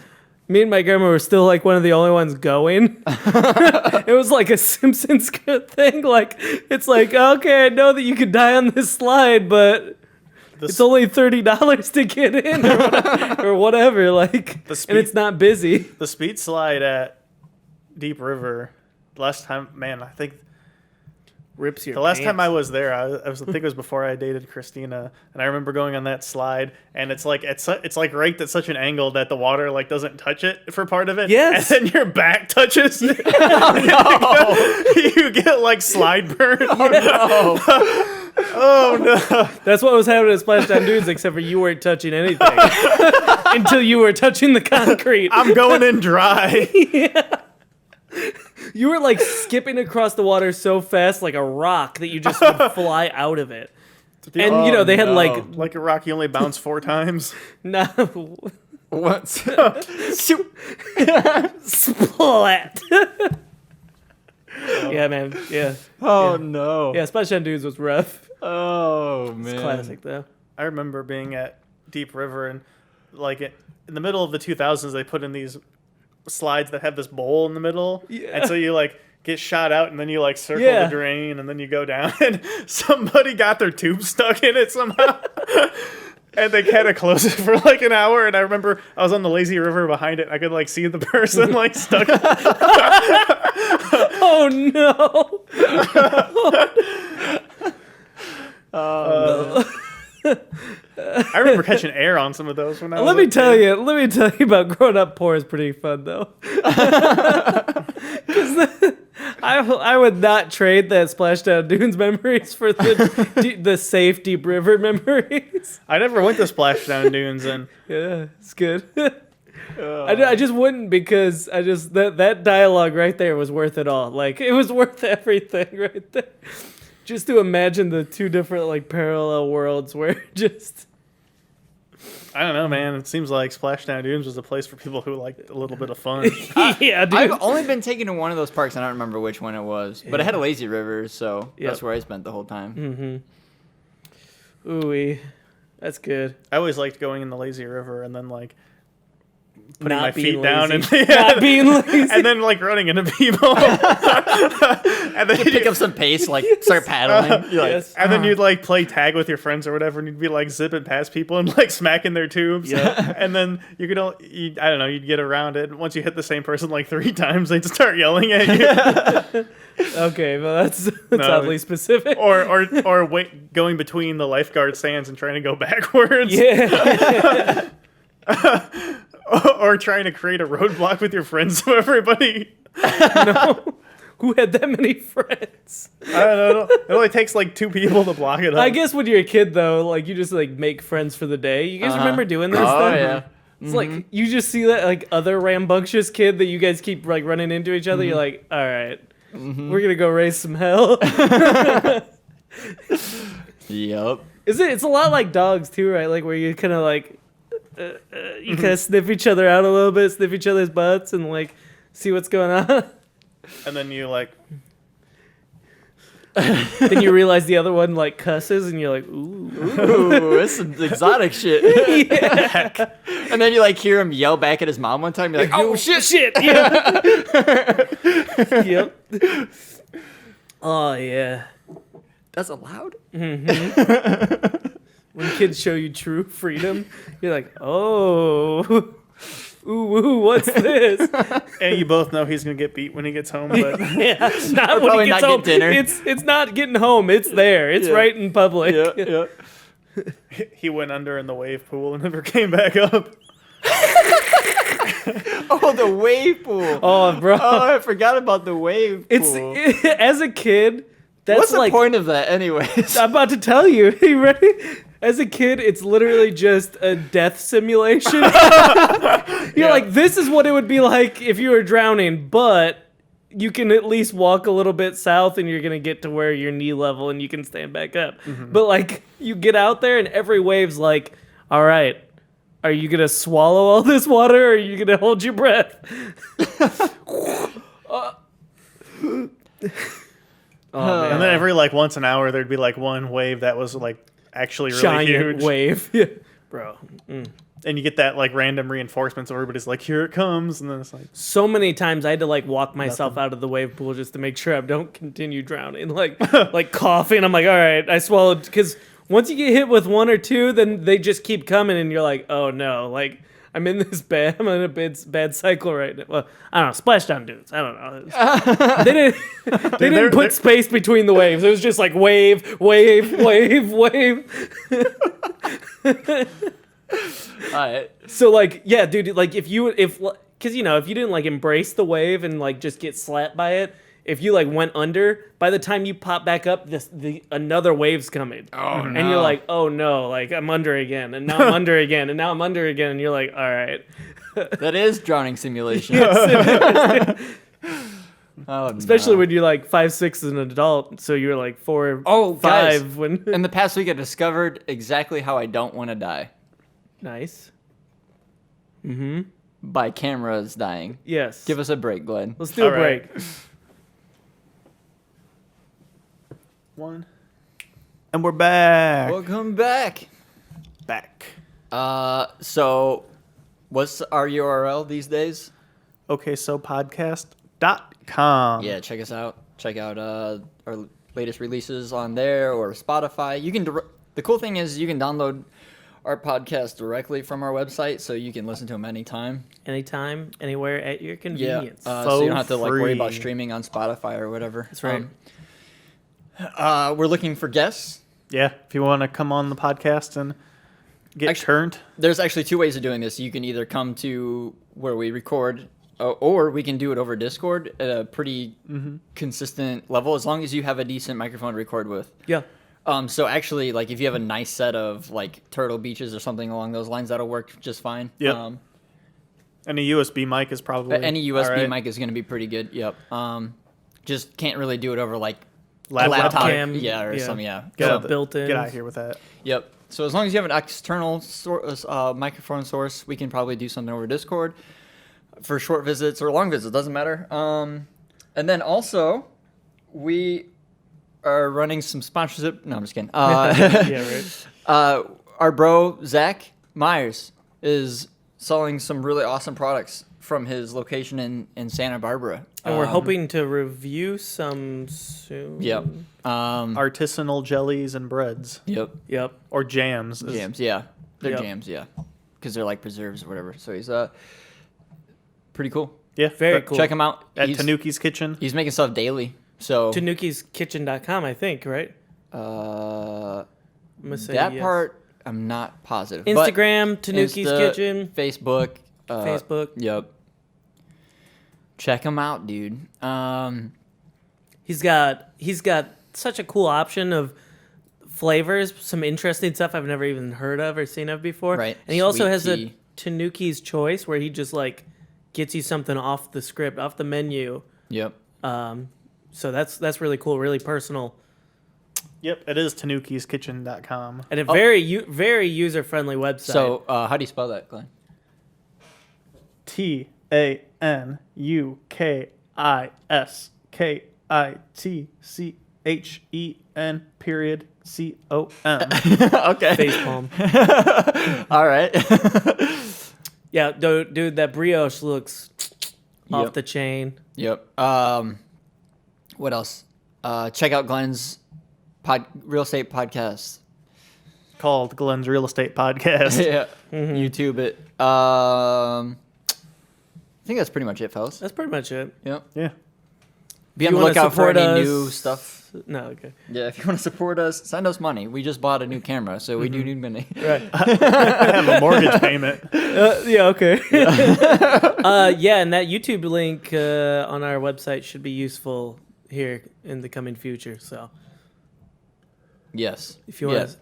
Me and my grandma were still like one of the only ones going. It was like a Simpsons thing. Like, it's like, okay, I know that you could die on this slide, but it's only $30 to get in or whatever. Like, and it's not busy. The speed slide at Deep River, last time, man, I think rips your The last time I pants. was there, I think it was before I dated Christina, and I remember going on that slide, and it's like raked at such an angle that the water like doesn't touch it for part of it. Yes. And then your back touches. You get like slide burn. Oh no. That's what was happening at Splashdown Dudes, except for you weren't touching anything until you were touching the concrete. I'm going in dry. You were like skipping across the water so fast, like a rock, that you just would fly out of it. And you know they had like Like a rock, you only bounce 4 times. no Once. splat. Yeah, man. Yeah. Oh no. Yeah, Splashdown Dudes was rough. Oh man. It's classic though. I remember being at Deep River, and like in the middle of the 2000s, they put in these slides that have this bowl in the middle, and so you like get shot out, and then you like circle the drain, and then you go down, and somebody got their tube stuck in it somehow. And they had to close it for like an hour, and I remember I was on the lazy river behind it. I could like see the person like stuck. Oh no! I remember catching air on some of those when I was. Let me tell you about growing up poor is pretty fun though. 'Cause I would not trade that Splashdown Dunes memories for the safe Deep River memories. I never went to Splashdown Dunes, and Yeah, it's good. I just wouldn't, because that dialogue right there was worth it all. Like, it was worth everything right there. Just to imagine the two different like parallel worlds where just I don't know, man. It seems like Splashdown Dunes was a place for people who liked a little bit of fun. yeah, dude. I've only been taken to one of those parks. I don't remember which one it was, but it had a lazy river, so that's where I spent the whole time. Ooh, that's good. I always liked going in the lazy river and then like putting Not my being feet down lazy. and Not being lazy. and then like running into people. And then You pick up some pace, like start paddling. You're like, Yes. and then you'd like play tag with your friends or whatever, and you'd be like zipping past people and like smacking their tubes. Yeah. And then I don't know, you'd get around it. And once you hit the same person like 3 times, they'd start yelling at you. Okay, well that's oddly specific. or wait, going between the lifeguard stands and trying to go backwards. Yeah. Or trying to create a roadblock with your friends so everybody. No. Who had that many friends? I don't know. It only takes like 2 people to block it up. I guess when you're a kid though, like you just like make friends for the day. You guys remember doing this stuff? yeah. It's like you just see that like other rambunctious kid that you guys keep like running into each other. You're like, all right, we're gonna go raise some hell. Yep. It's a lot like dogs too, right? Like where you kind of like you kind of sniff each other out a little bit, sniff each other's butts, and like see what's going on. And then you like, Then you realize the other one like cusses, and you're like, ooh. Ooh, that's some exotic shit. Yeah. And then you like hear him yell back at his mom one time. You're like, oh shit. Shit. Yeah. Yep. Oh yeah. That's allowed? When kids show you true freedom, you're like, oh. Ooh, what's this? and you both know he's gonna get beat when he gets home, but Yeah, it's not Or when probably he gets not home. get dinner. It's not getting home. It's there. It's Yeah. right in public. Yeah. he went under in the wave pool and never came back up. Oh, the wave pool. Oh, bro. Oh, I forgot about the wave pool. As a kid, that's What's the like point of that, anyways? I'm about to tell you. You ready? As a kid, it's literally just a death simulation. You're like, this is what it would be like if you were drowning, but you can at least walk a little bit south and you're going to get to where you're knee level and you can stand back up. But like, you get out there and every wave's like, all right, are you going to swallow all this water or are you going to hold your breath? Oh, man. And then every like once an hour, there'd be like one wave that was like actually really Giant huge. wave. Yeah. Bro. And you get that like random reinforcement, so everybody's like, here it comes, and then it's like, So many times I had to like walk myself out of the wave pool just to make sure I don't continue drowning. Like like coughing. I'm like, all right, I swallowed, because once you get hit with one or two, then they just keep coming and you're like, oh no, like I'm in a bad cycle right now. Well, I don't know, splashdown dudes. I don't know. They didn't put space between the waves. It was just like wave, wave, wave, wave. Alright. So like, yeah, dude, like because you know, if you didn't like embrace the wave and like just get slapped by it, if you like went under, by the time you pop back up, another wave's coming. Oh, no. And you're like, oh no, like I'm under again, and now I'm under again, and now I'm under again, and you're like, all right. That is drowning simulation. Oh, Especially no. when you're like 5'6" as an adult, so you're like 4, Oh, 5 guys. when. In the past week, I discovered exactly how I don't want to die. Nice. By cameras dying. Yes. Give us a break, Glenn. Let's do a All right. break. One. And we're back. Welcome back. Back. So what's our URL these days? Okay, so podcast.com. Yeah, check us out. Check out our latest releases on there or Spotify. You can the cool thing is you can download our podcast directly from our website, so you can listen to them anytime. Anytime, anywhere, at your convenience. So you don't have to like worry about free. streaming on Spotify or whatever. That's right. We're looking for guests. Yeah, if you want to come on the podcast and get turned. There's actually two ways of doing this. You can either come to where we record, or we can do it over Discord at a pretty consistent level, as long as you have a decent microphone to record with. Yeah. So actually, like if you have a nice set of like Turtle Beaches or something along those lines, that'll work just fine. Yep. And a USB mic is probably Any USB all right. mic is going to be pretty good. Yep. Just can't really do it over like Laptop. laptop. Webcam, Yeah, or yeah. something. Yeah. Get So out, built-in. Get out of here with that. Yep. So as long as you have an external microphone source, we can probably do something over Discord for short visits or long visits. Doesn't matter. And then also, we are running some sponsorship. No, I'm just kidding. Yeah, right. Our bro Zach Myers is selling some really awesome products from his location in Santa Barbara. And we're hoping to review some soon. Yep. Artisanal jellies and breads. Yep. Yep. Or jams. Jams. Yeah. They're Yep. jams. Yeah. Because they're like preserves or whatever. So he's pretty cool. Yeah. Very cool. Check him out. At He's- Tanuki's Kitchen. He's making stuff daily. So Tanuki'sKitchen.com, I think, right? uh, I'm gonna say that yes. part I'm not positive. But Instagram, Tanuki's Insta, Kitchen. Facebook. Facebook. Yep. Check him out, dude. He's got such a cool option of flavors, some interesting stuff I've never even heard of or seen of before. Right. And he also Sweet has tea. a Tanuki's Choice where he just like gets you something off the script, off the menu. Yep. So that's really cool, really personal, Yep, it is Tanuki'sKitchen.com. and a very user friendly website. So how do you spell that, Glenn? Tanuki'sKitchen.com. Okay. facepalm. All right. Yeah, dude, that brioche looks off Yep. the chain. Yep. What else? Check out Glenn's real estate podcast. Called Glenn's Real Estate Podcast. Yeah. Mm-hmm. YouTube it. I think that's pretty much it, fellas. That's pretty much it. Yep. Yeah. Be on you the wanna lookout for support any us- new stuff. No, okay. Yeah, if you want to support us, send us money. We just bought a new camera, so we do need money. Right. I have a mortgage payment. Yeah, okay. Yeah, and that YouTube link on our website should be useful here in the coming future. So Yes. if you want Yeah. to.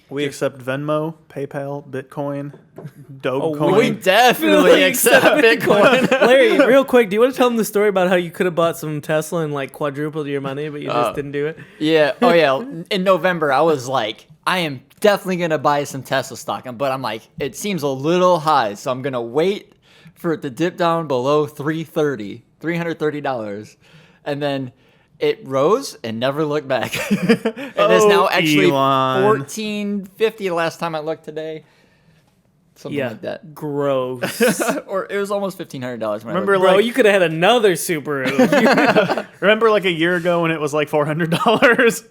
We accept Venmo, PayPal, Bitcoin, Oh, Dogecoin. We definitely accept Bitcoin. Larry, real quick, do you want to tell them the story about how you could have bought some Tesla and like quadrupled your money, but you just didn't do it? Yeah. Oh, yeah. In November, I was like, I am definitely going to buy some Tesla stock. But I'm like, it seems a little high. So I'm going to wait for it to dip down below $330. And then it rose and never looked back. It is now actually Elon. $14.50 the last time I looked today. Something Yeah, like that. gross. Or it was almost $1,500 when I Remember, looked. Bro, like, you could have had another Subaru. remember like a year ago when it was like $400?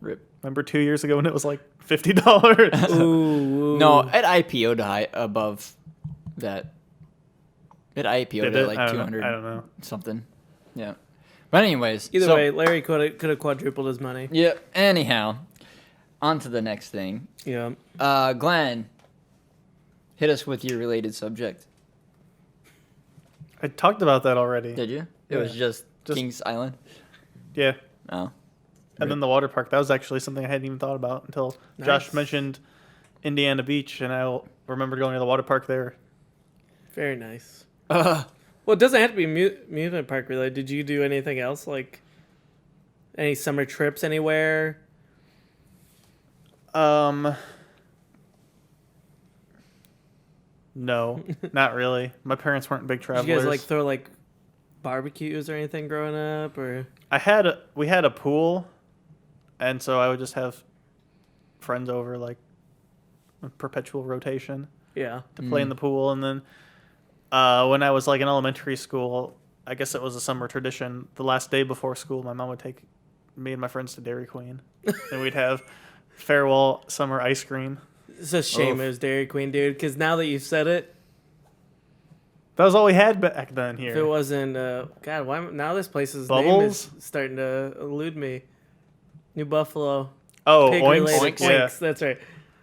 Rip. Remember 2 years ago when it was like $50? Ooh. No, it IPO'd high above that. It IPO'd Did at it? like I don't 200 know. I don't know. something. Yeah. But anyways. Either so- way, Larry could have quadrupled his money. Yeah. Anyhow, on to the next thing. Yeah. Glenn, hit us with your related subject. I talked about that already. Did you? It Yeah. was just Just- Kings Island. Yeah. Oh. And then the water park. That was actually something I hadn't even thought about until Josh Nice. mentioned Indiana Beach, and I remembered going to the water park there. Very nice. Well, it doesn't have to be amusement park related. Did you do anything else, like any summer trips anywhere? No, not really. My parents weren't big Did travelers. you guys like throw like barbecues or anything growing up, or? We had a pool, and so I would just have friends over like a perpetual rotation Yeah. to play in the pool. And then when I was like in elementary school, I guess it was a summer tradition. The last day before school, my mom would take me and my friends to Dairy Queen, and we'd have farewell summer ice cream. It's a shame it was Dairy Queen, dude. Because now that you've said it, That was all we had back then here. if it wasn't, God, why now this place's Bubbles? name is starting to elude me. New Buffalo. oh, Pig Oinks. related. Yeah. Oinks. That's right.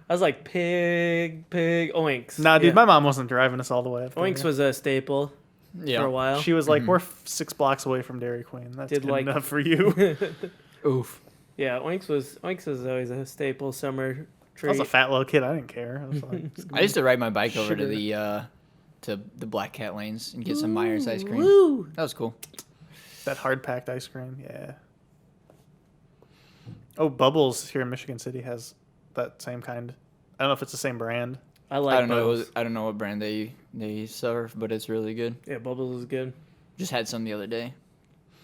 I was like pig, oinks. Nah, dude, Yeah. my mom wasn't driving us all the way up there. Oinks was a staple Yeah. for a while. She was like, "We're 6 blocks away from Dairy Queen. That's Did good like- enough for you." Oof. Yeah, Oinks was always a staple summer I treat. was a fat little kid. I didn't care. I was like, I used to ride my bike over to Sugar. the Black Cat lanes and get some Myers ice cream. Woo! That was cool. that hard packed ice cream. Yeah. Oh, Bubbles here in Michigan City has that same kind. I don't know if it's the same brand. I like I don't know. Bubbles. I don't know what brand they serve, but it's really good. Yeah, Bubbles is good. Just had some the other day.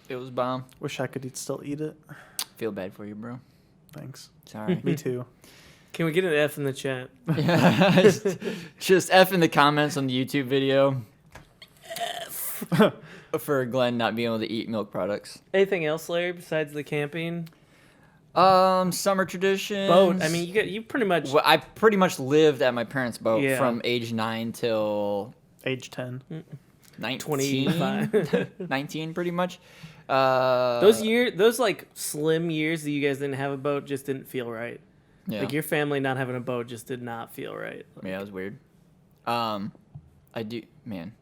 It was bomb. Wish I could still eat it. Feel bad for you, bro. Thanks. Sorry. Me too. Can we get an F in the chat? Just F in the comments on the YouTube video. F. For Glenn not being able to eat milk products. Anything else, Larry, besides the camping? Summer traditions. Boat. I mean, you pretty much. Well, I pretty much lived at my parents' boat Yeah. from age 9 till Age 10. 19. 25. 19, pretty much. Those like slim years that you guys didn't have a boat just didn't feel right. Yeah. Like your family not having a boat just did not feel right. Yeah, it was weird. Man.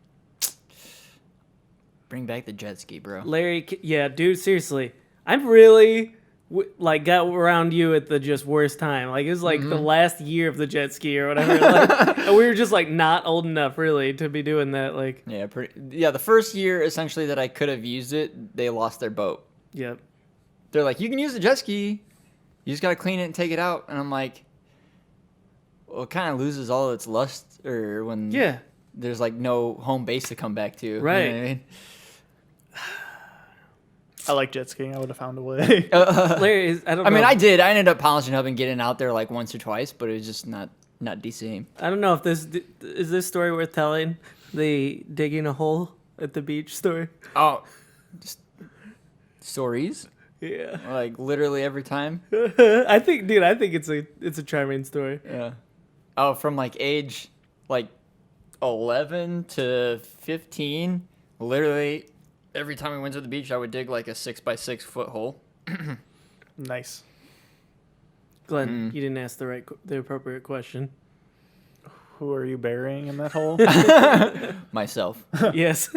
Bring back the jet ski, bro. Larry, yeah, dude, seriously, I'm really like got around you at the just worst time. Like it was like the last year of the jet ski or whatever. Like, and we were just like not old enough really to be doing that. Like, Yeah, the first year essentially that I could have used it, they lost their boat. yep. They're like, you can use the jet ski, you just gotta clean it and take it out. And I'm like, well, it kind of loses all its lust, or when Yeah. there's like no home base to come back to. Right. You know what I mean? I like jet skiing. I would have found a way. Larry, I don't know. I mean, I did. I ended up polishing up and getting out there like once or twice, but it was just not the same. I don't know if this story worth telling. The digging a hole at the beach story. Oh, just stories Yeah. like literally every time. I think it's a charming story. Yeah. Oh, from like age like 11 to 15, literally every time we went to the beach, I would dig like a 6x6 foot hole. Nice. Glenn, you didn't ask the appropriate question. Who are you burying in that hole? Myself. Yes.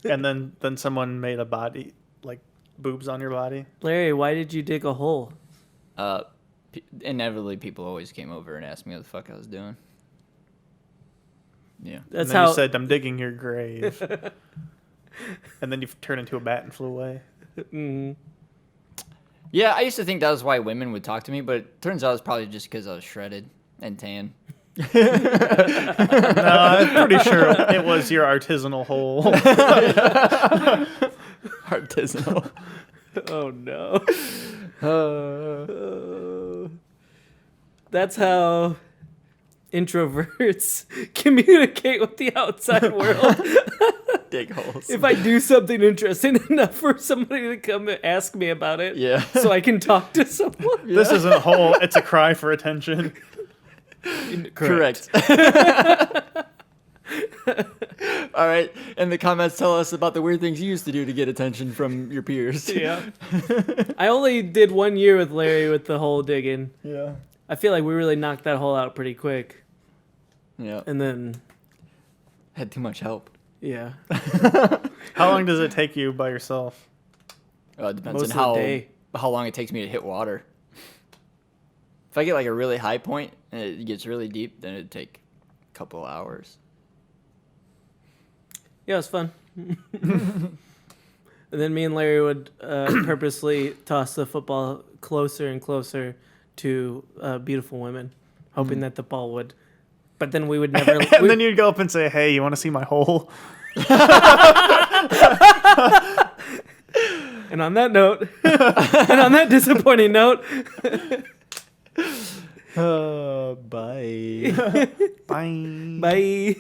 And then someone made a body, like boobs on your body. Larry, why did you dig a hole? Inevitably, people always came over and asked me what the fuck I was doing. Yeah. That's and then how. you said, "I'm digging your grave." And then you turned into a bat and flew away. Mhm. Yeah, I used to think that was why women would talk to me, but it turns out it's probably just because I was shredded and tan. No, I'm pretty sure it was your artisanal hole. Artisanal. Oh no. That's how introverts communicate with the outside world. Dig holes. If I do something interesting enough for somebody to come and ask me about it, Yeah. so I can talk to someone. This isn't a hole, it's a cry for attention. Correct. All right. And the comments tell us about the weird things you used to do to get attention from your peers. Yeah. I only did 1 year with Larry with the hole digging. Yeah. I feel like we really knocked that hole out pretty quick. Yeah. And then, Had too much help. yeah. How long does it take you by yourself? It depends Most on of the day. how long it takes me to hit water. If I get like a really high point and it gets really deep, then it'd take a couple hours. Yeah, it was fun. And then me and Larry would purposely toss the football closer and closer to beautiful women, hoping that the ball would. But then we would never. And then you'd go up and say, hey, you want to see my hole? And on that note, and on that disappointing note, Bye. Bye. bye.